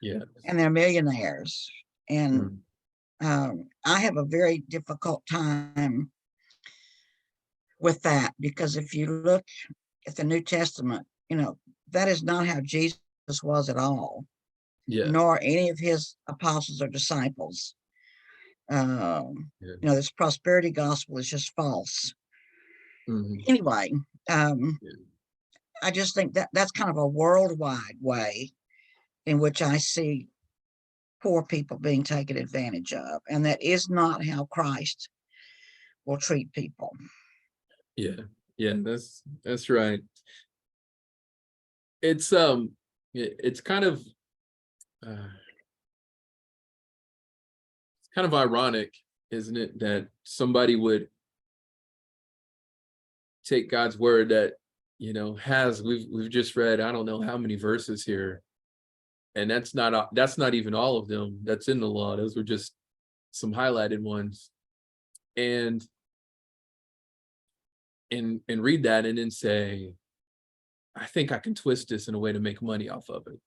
Yeah. And they're millionaires. And I have a very difficult time with that, because if you look at the New Testament, that is not how Jesus was at all, Yeah. nor any of his apostles or disciples. This prosperity gospel is just false. Anyway, I just think that that's kind of a worldwide way in which I see poor people being taken advantage of, and that is not how Christ will treat people. Yeah, that's right. It's it's kind of ironic, isn't it, that somebody would take God's word that, you know, has we've just read I don't know how many verses here, and that's not even all of them that's in the law. Those were just some highlighted ones, and read that and then say, I think I can twist this in a way to make money off of it.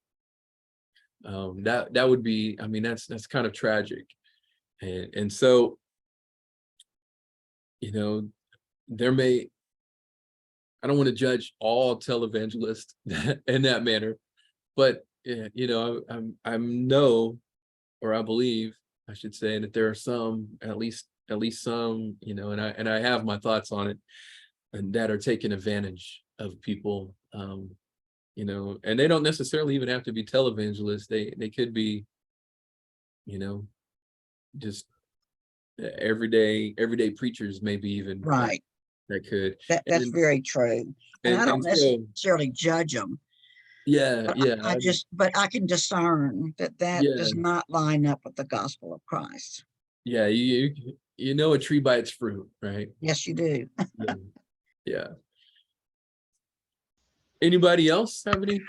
That would be, I mean, that's kind of tragic. And so, you know, I don't want to judge all televangelists in that manner, but you know, I know, or I believe, I should say, that there are some, at least some, you know, and I have my thoughts on it, and that are taking advantage of people, you know, and they don't necessarily even have to be televangelists. They could be, you know, just everyday preachers, maybe even, Right. that could. That's And very true. And I don't so, necessarily judge them. yeah, But yeah, but I can discern that yeah, does not line up with the gospel of Christ. yeah. You know a tree by its fruit, right? Yes, you do. Yeah, yeah. Anybody else have any?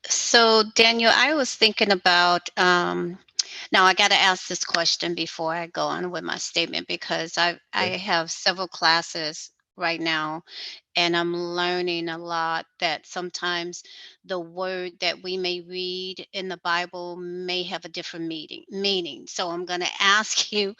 So, Daniel, I was thinking about, now I got to ask this question before I go on with my statement, because I Okay. have several classes right now, and I'm learning a lot that sometimes the word that we may read in the Bible may have a different meaning. So I'm going to ask you,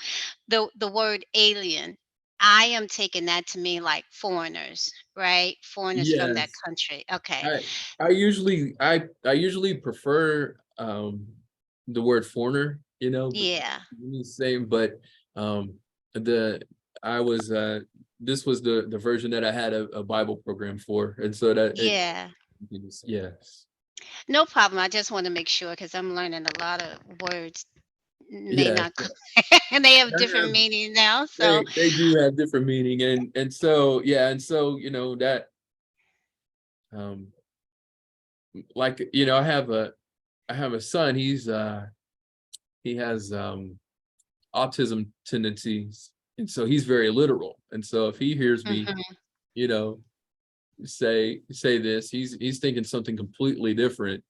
the word alien, I am taking that to mean like foreigners, right? Foreigners from that Yes. country. Okay. I I usually prefer the word foreigner, you know, but Yeah. the same, but um the I was this was the version that I had a Bible program for, and so that it, Yeah. yes. No problem. I just want to make sure, because I'm learning a lot of words may Yeah, not and they have yeah. different meanings now. So They do have different meaning, and so yeah, and so, you know, that um like, you know, I have a son. He has autism tendencies, and so he's very literal, and so if he hears me, mhm, you know, say this, he's thinking something completely different,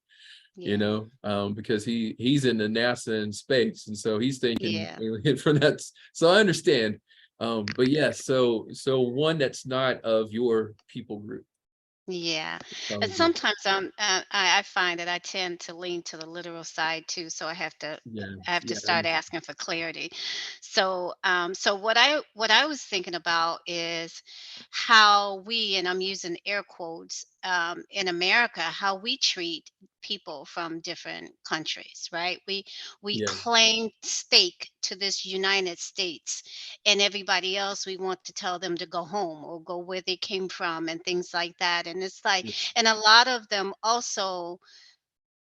you yeah, know, because he's in the NASA in space, and so he's thinking yeah. alien from that. So I understand, but yes, so one that's not of your people group, Yeah, and sounds good. sometimes I find that I tend to lean to the literal side too, so I Yes, have to yeah, start asking for clarity. So so what I was thinking about is how we, and I'm using air quotes, in America, how we treat people from different countries, right? We yeah, claim stake to this United States, and everybody else, we want to tell them to go home or go where they came from and things like that. And it's like, yeah, and a lot of them also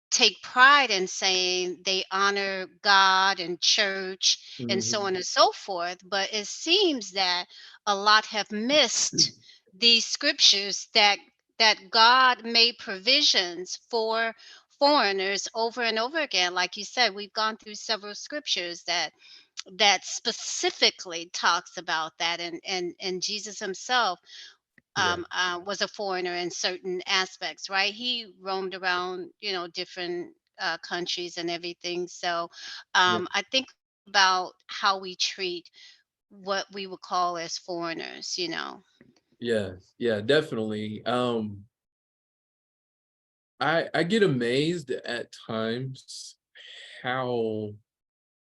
take pride in saying they honor God and church and so mhm, on and so forth. But it seems that a lot have missed these scriptures that God made provisions for foreigners over and over again. Like you said, we've gone through several scriptures that specifically talks about that, and Jesus himself yeah, was a foreigner in certain aspects, right? He roamed around, different countries and everything. So yeah, I think about how we treat what we would call as foreigners. yeah, yeah, definitely. I get amazed at times how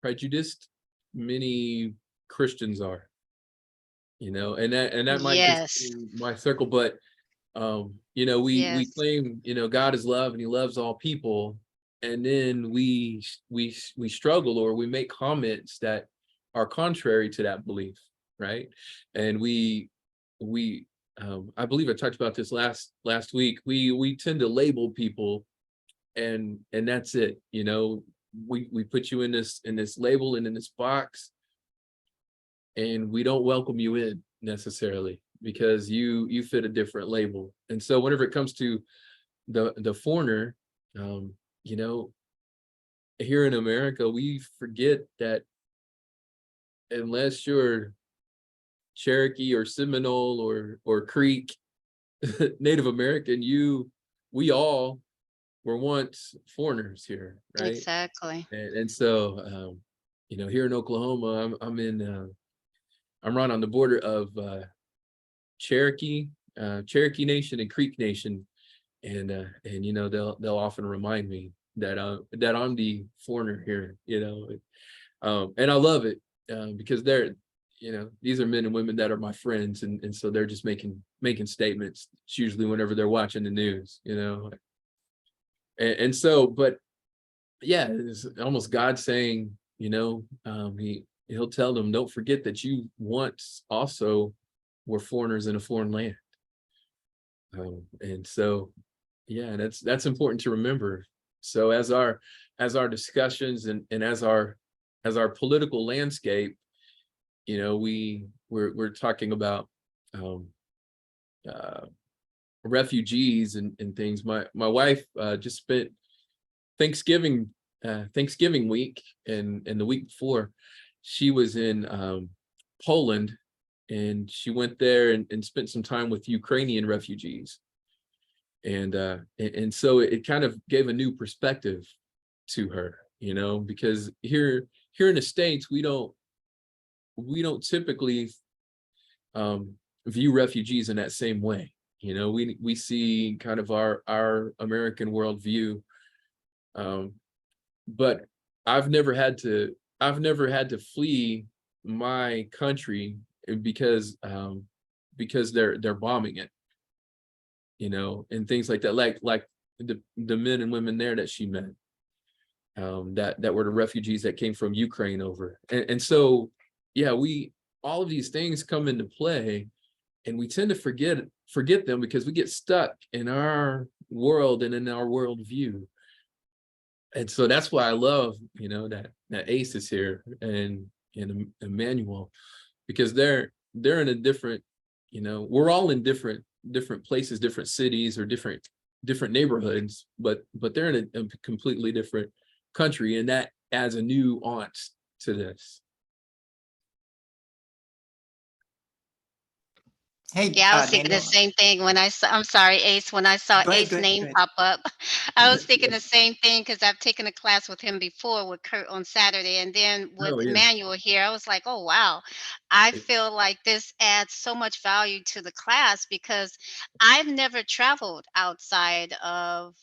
prejudiced many Christians are, you know, and that might just Yes, be my circle, but you know, we yes, claim, you know, God is love and he loves all people, and then we struggle, or we make comments that are contrary to that belief, right? And we I believe I talked about this last week. We tend to label people, and that's it, you know. We put you in this label and in this box, and we don't welcome you in necessarily because you fit a different label. And so whenever it comes to the foreigner, you know, here in America, we forget that unless you're Cherokee or Seminole or Creek Native American, we all were once foreigners here, right? Exactly. And so you know, here in Oklahoma, I'm right on the border of Cherokee Nation and Creek Nation, and you know, they'll often remind me that I'm the foreigner here, you know, and I love it because they're, you know, these are men and women that are my friends, and so they're just making statements. It's usually whenever they're watching the news, you know, and so, but yeah, it's almost God saying, you know, he'll tell them, don't forget that you once also were foreigners in a foreign land. And so, yeah, that's important to remember. So as our discussions and as our political landscape, you know, we're talking about refugees and things. My wife just spent Thanksgiving week and the week before, she was in Poland, and she went there and spent some time with Ukrainian refugees. And so it kind of gave a new perspective to her, you know, because here in the States, we don't typically view refugees in that same way. You know, we see kind of our American worldview, but I've never had to flee my country because they're bombing it, you know, and things like that, like the men and women there that she met, that were the refugees that came from Ukraine over. And so, yeah, all of these things come into play, and we tend to forget them because we get stuck in our world and in our worldview. And so that's why I love, you know, that Ace is here and Emmanuel, because they're in a different, you know, we're all in different places, different cities, or different neighborhoods, but they're in a completely different country, and that adds a nuance to this. Hey, Yeah, I was thinking the Daniel. same thing when I saw, I'm sorry, Ace, when I saw Go ahead, Ace go ahead, name go ahead. pop up, I was thinking the Yes. same thing because I've taken a class with him before with Kurt on Saturday. And then with Oh yeah. Emmanuel here, I was like, oh, wow. I feel like this adds so much value to the class because I've never traveled outside of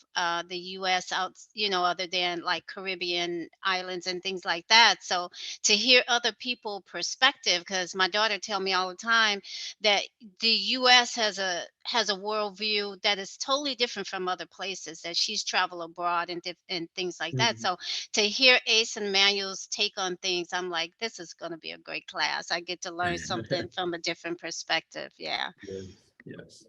the US, out, you know, other than like Caribbean islands and things like that. So to hear other people perspective, because my daughter tell me all the time that the US has a worldview that is totally different from other places that she's traveled abroad and things like that. Mhm. So to hear Ace and Manuel's take on things, I'm like, this is going to be a great class. I get to learn something from a different perspective. Yeah. Yes. Yes.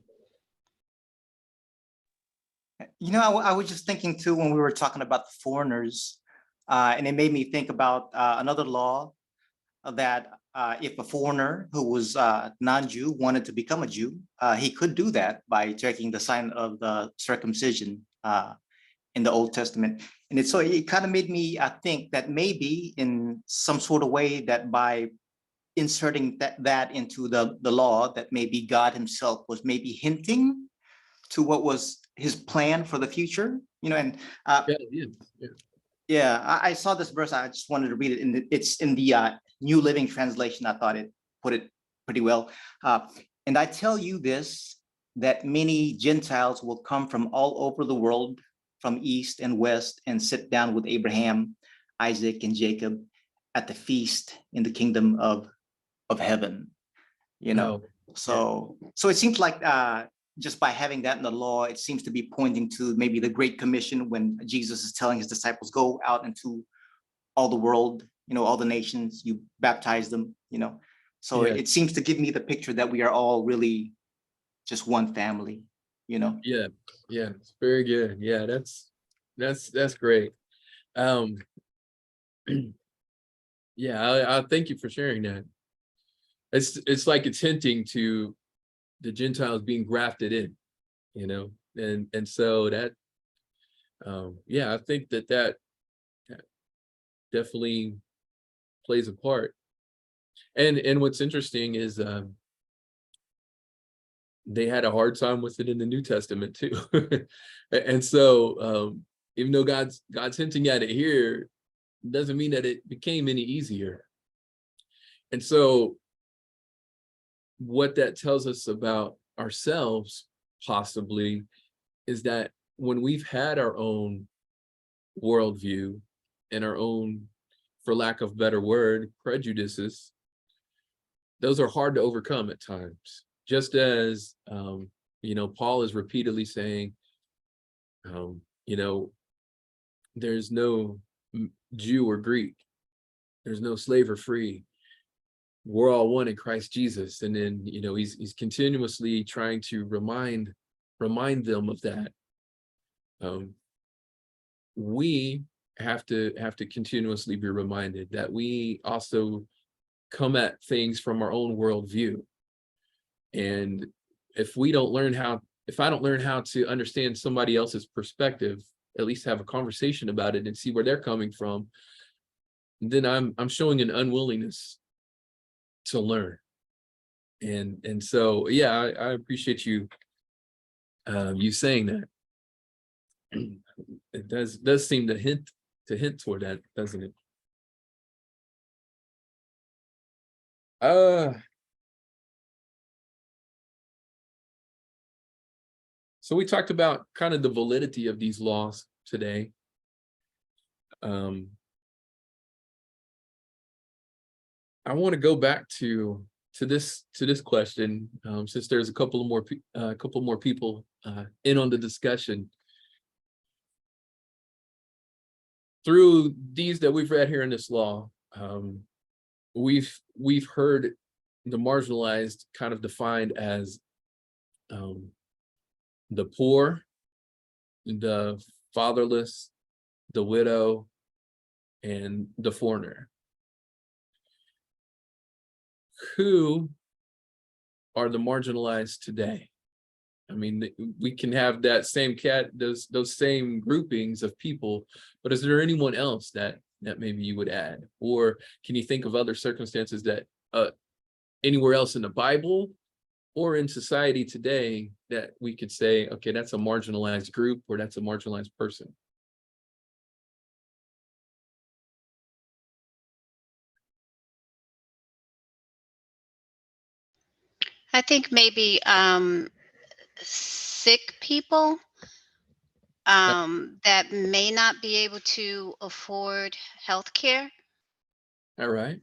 You know, I was just thinking too when we were talking about the foreigners, and it made me think about another law that if a foreigner who was non-Jew wanted to become a Jew, he could do that by taking the sign of the circumcision in the Old Testament. And it kind of made me think that maybe in some sort of way that by inserting that into the law, that maybe God himself was maybe hinting to what was his plan for the future, you know. And Yeah. Yeah. Yeah. yeah, I saw this verse. I just wanted to read it. It's in the New Living Translation. I thought it put it pretty well. And I tell you this, that many Gentiles will come from all over the world, from east and west, and sit down with Abraham, Isaac, and Jacob at the feast in the kingdom of heaven. You know, Oh, yeah. so it seems like just by having that in the law, it seems to be pointing to maybe the Great Commission when Jesus is telling his disciples, go out into all the world, you know, all the nations, you baptize them, you know. So Yeah. it seems to give me the picture that we are all really just one family, you know. Yeah. Yeah. It's very good. Yeah. That's great. Um, yeah. I thank you for sharing that. it's like it's hinting to the Gentiles being grafted in, you know, and so that, yeah, I think that definitely plays a part. And what's interesting is they had a hard time with it in the New Testament too. And so even though God's hinting at it here, doesn't mean that it became any easier. And so what that tells us about ourselves possibly is that when we've had our own worldview and our own, for lack of a better word, prejudices, those are hard to overcome at times. Just as, you know, Paul is repeatedly saying, you know, there's no Jew or Greek, there's no slave or free. We're all one in Christ Jesus. And then, you know, he's continuously trying to remind them of that. We have to continuously be reminded that we also come at things from our own worldview. And if I don't learn how to understand somebody else's perspective, at least have a conversation about it and see where they're coming from, then I'm showing an unwillingness to learn. And so, yeah, I appreciate you you saying that. It does seem to hint toward that, doesn't it? So we talked about kind of the validity of these laws today. I want to go back to this question, since there's a couple more people in on the discussion. Through these that we've read here in this law, we've heard the marginalized kind of defined as the poor, the fatherless, the widow, and the foreigner. Who are the marginalized today? I mean, we can have that same those same groupings of people, but is there anyone else that maybe you would add? Or can you think of other circumstances that anywhere else in the Bible or in society today that we could say, okay, that's a marginalized group or that's a marginalized person? I think maybe sick people that may not be able to afford health care. All right.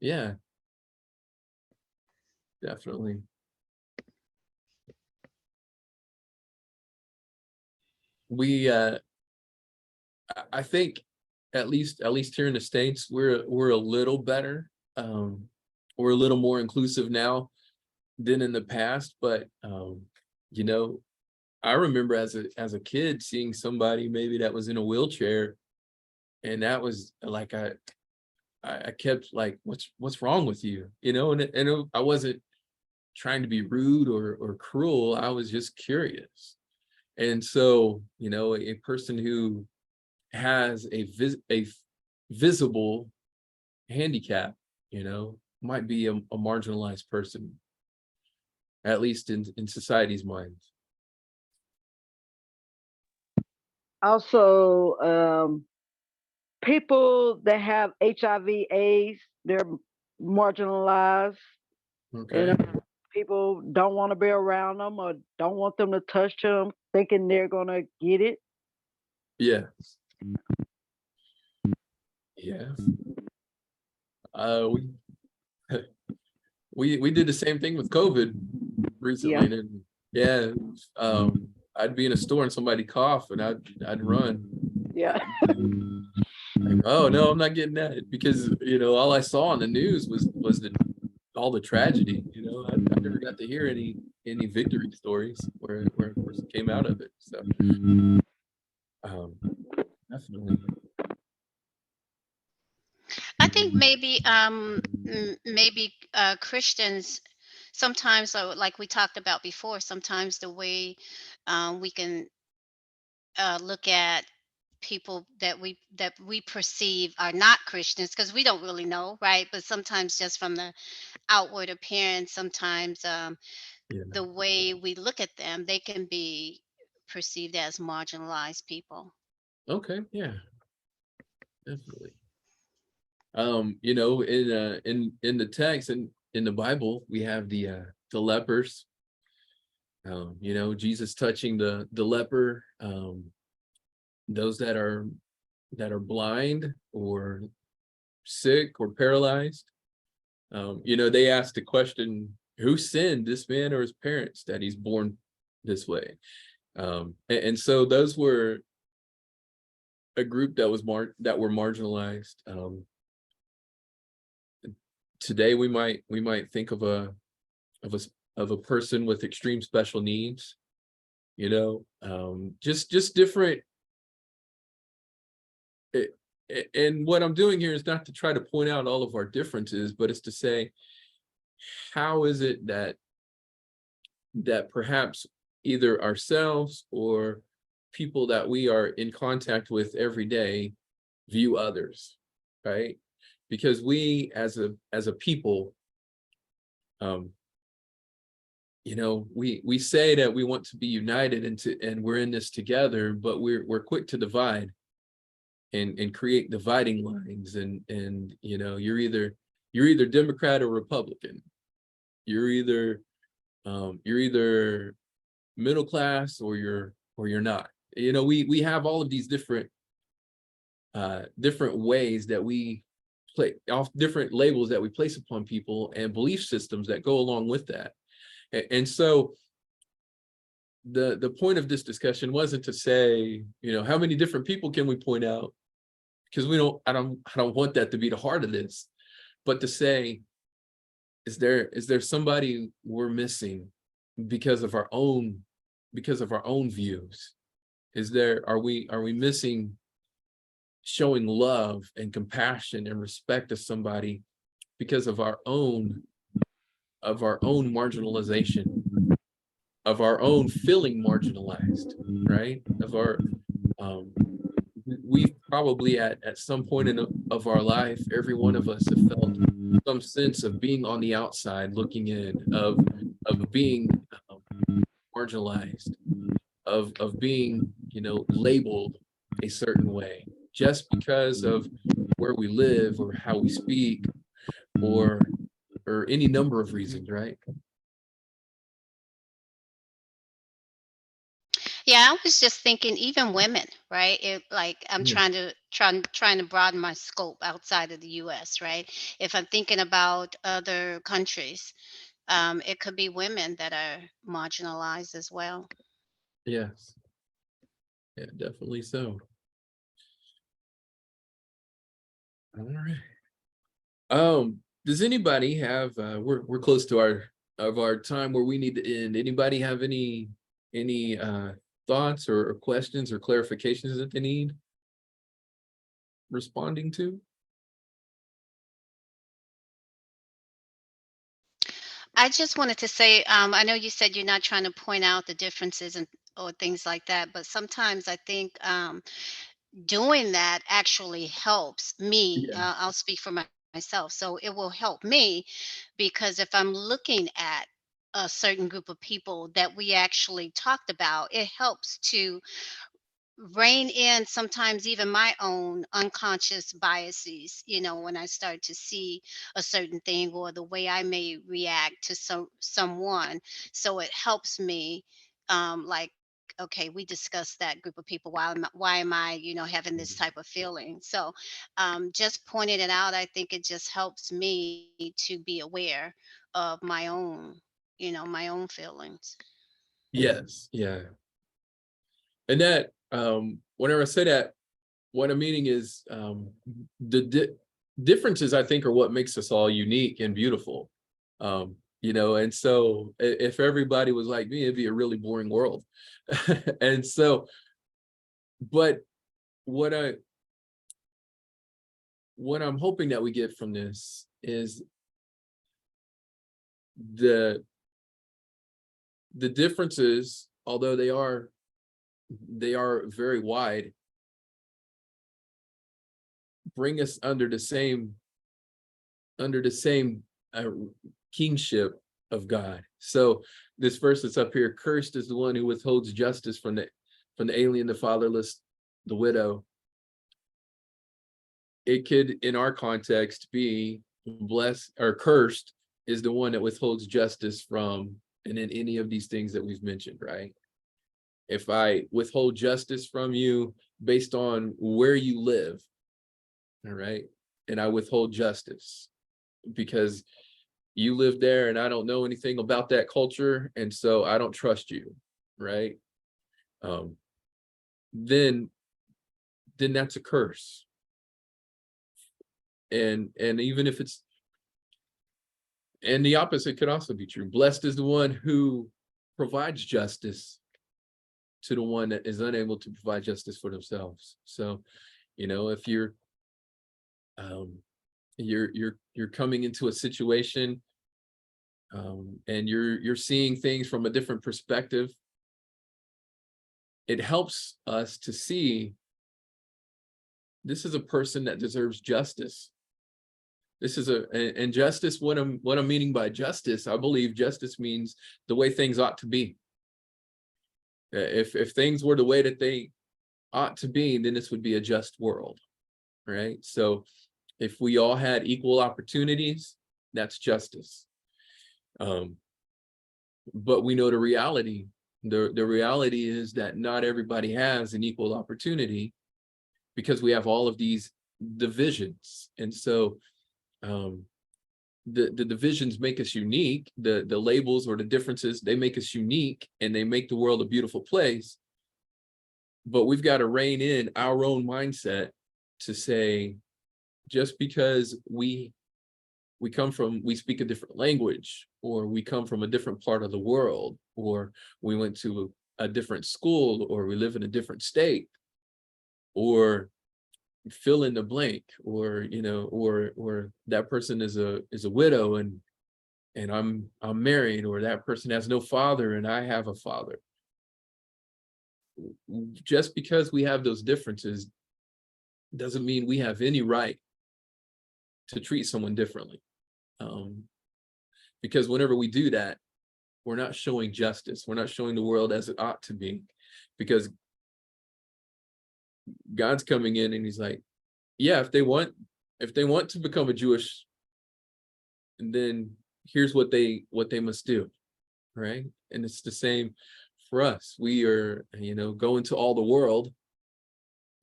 Yeah, definitely. We I think at least here in the States, we're a little better. We're a little more inclusive now than in the past, but you know, I remember as a kid seeing somebody maybe that was in a wheelchair, and that was like I kept like, what's wrong with you? You know, and I wasn't trying to be rude or cruel. I was just curious. And so, you know, a person who has a visible handicap, you know, might be a marginalized person, at least in society's minds. Also, people that have HIV/AIDS, they're marginalized. Okay. You know, people don't want to be around them or don't want them to touch them, thinking they're gonna get it. Yeah. Yeah. We did the same thing with COVID recently. Yeah. And yeah, I'd be in a store and somebody cough and I'd run. Yeah. Like, oh no, I'm not getting that, because you know all I saw on the news was all the tragedy. You know, I never got to hear any victory stories where a person came out of it. So definitely. I think think maybe maybe Christians sometimes, like we talked about before, sometimes the way we can look at people that we perceive are not Christians, because we don't really know, right? But sometimes just from the outward appearance, sometimes Yeah. the way we look at them, they can be perceived as marginalized people. Okay. Yeah. Definitely. You know, in the text and in the Bible, we have the lepers. You know, Jesus touching the leper, those that are blind or sick or paralyzed. You know, they asked the question, who sinned, this man or his parents, that he's born this way? And so those were a group that were marginalized. Today we might think of of a of a person with extreme special needs, you know, just different. And what I'm doing here is not to try to point out all of our differences, but it's to say, how is it that perhaps either ourselves or people that we are in contact with every day view others, right? Because we as a people, you know, we say that we want to be united and we're in this together, but we're quick to divide and create dividing lines, and you know, you're either Democrat or Republican. You're either middle class or you're not. You know, we have all of these different ways that we play off, different labels that we place upon people and belief systems that go along with that. And so the point of this discussion wasn't to say, you know, how many different people can we point out, because I don't want that to be the heart of this, but to say, is there somebody we're missing because of our own views? Are we missing showing love and compassion and respect to somebody because of our own marginalization, of our own feeling marginalized, right? We've probably at some point of our life, every one of us have felt some sense of being on the outside looking in, of being marginalized, of being, you know, labeled a certain way just because of where we live or how we speak, or any number of reasons, right? Yeah, I was just thinking, even women, right? Like I'm Yeah. trying to broaden my scope outside of the U.S., right? If I'm thinking about other countries, it could be women that are marginalized as well. Yes. Yeah, definitely so. All right. Does anybody have we're close to our time where we need to end. Anybody have any thoughts or questions or clarifications that they need responding to? I just wanted to say, I know you said you're not trying to point out the differences and or things like that, but sometimes I think doing that actually helps me. Yeah. I'll speak for myself. So it will help me, because if I'm looking at a certain group of people that we actually talked about, it helps to rein in sometimes even my own unconscious biases, when I start to see a certain thing or the way I may react to someone. So it helps me, like, okay, we discussed that group of people. Why am I having this type of feeling? So just pointing it out, I think it just helps me to be aware of my own feelings. Yes. Yeah. And that whenever I say that, what I'm meaning is the differences, I think, are what makes us all unique and beautiful. You know, and so if everybody was like me, it'd be a really boring world. And so, but what what I'm hoping that we get from this is the differences, although they are very wide, bring us under the same kingship of God. So this verse that's up here, cursed is the one who withholds justice from the alien, the fatherless, the widow. It could, in our context, be blessed or cursed is the one that withholds justice from, and in any of these things that we've mentioned, right? If I withhold justice from you based on where you live, all right, and I withhold justice because you live there and I don't know anything about that culture, and so I don't trust you, right? Then that's a curse. And even if it's, and the opposite could also be true. Blessed is the one who provides justice to the one that is unable to provide justice for themselves. So, you know, if you're coming into a situation and you're seeing things from a different perspective, it helps us to see this is a person that deserves justice. This is and justice, what I'm meaning by justice, I believe justice means the way things ought to be. If things were the way that they ought to be, then this would be a just world, right? So if we all had equal opportunities, that's justice. But we know the reality. The reality is that not everybody has an equal opportunity because we have all of these divisions. And so the divisions make us unique. The labels or the differences, they make us unique and they make the world a beautiful place. But we've got to rein in our own mindset to say, just because we speak a different language, or we come from a different part of the world, or we went to a different school, or we live in a different state, or fill in the blank, or you know, or that person is a widow and I'm married, or that person has no father and I have a father. Just because we have those differences doesn't mean we have any right to treat someone differently. Because whenever we do that, we're not showing justice. We're not showing the world as it ought to be, because God's coming in and he's like, yeah, if they want to become a Jewish, then here's what they must do, right? And it's the same for us. We are, you know, go into all the world.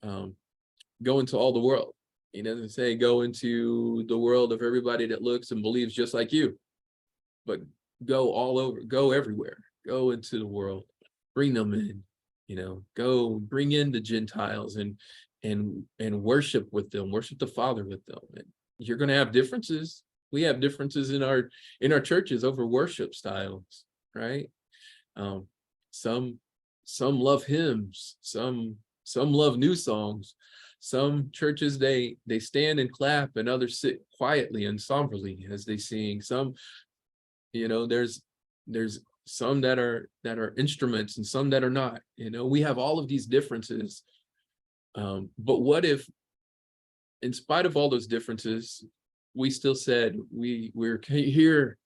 Go into all the world. He doesn't say go into the world of everybody that looks and believes just like you, but go all over, go everywhere, go into the world, bring them in, you know, go bring in the Gentiles and worship with them, worship the Father with them. And you're going to have differences. We have differences in our churches over worship styles, right? Some love hymns, some love new songs. Some churches, they stand and clap, and others sit quietly and somberly as they sing. Some, you know, there's some that are instruments and some that are not. You know, we have all of these differences. But what if, in spite of all those differences, we still said we're here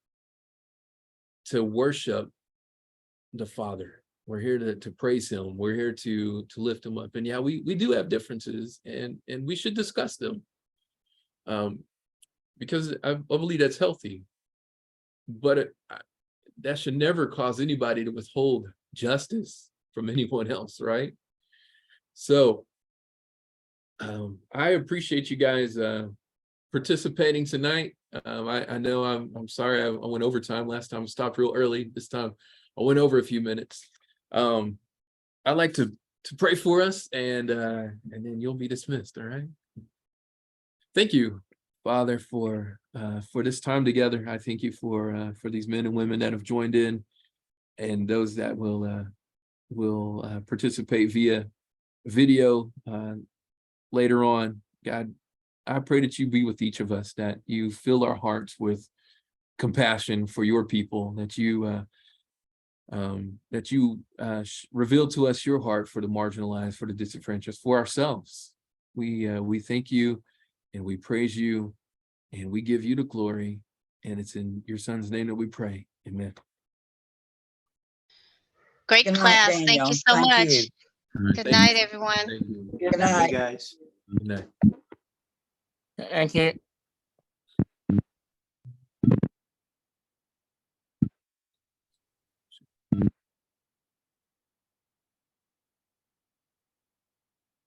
to worship the Father. We're here to praise him. We're here to lift him up. And yeah, we do have differences, and we should discuss them, because I believe that's healthy. But that should never cause anybody to withhold justice from anyone else, right? So I appreciate you guys participating tonight. I know I'm sorry I went over time last time. I stopped real early. This time I went over a few minutes. I'd like to pray for us, and then you'll be dismissed. All right. Thank you, Father, for this time together. I thank you for these men and women that have joined in, and those that will participate via video later on. God, I pray that you be with each of us, that you fill our hearts with compassion for your people, that you reveal to us your heart for the marginalized, for the disenfranchised, for ourselves. We thank you and we praise you and we give you the glory. And it's in your son's name that we pray. Amen. Great Good night, class. Thank Daniel. you so Thank much. you. Good Thank night, you. everyone. Thank you. Good Hey, night. guys. Good night. Thank you.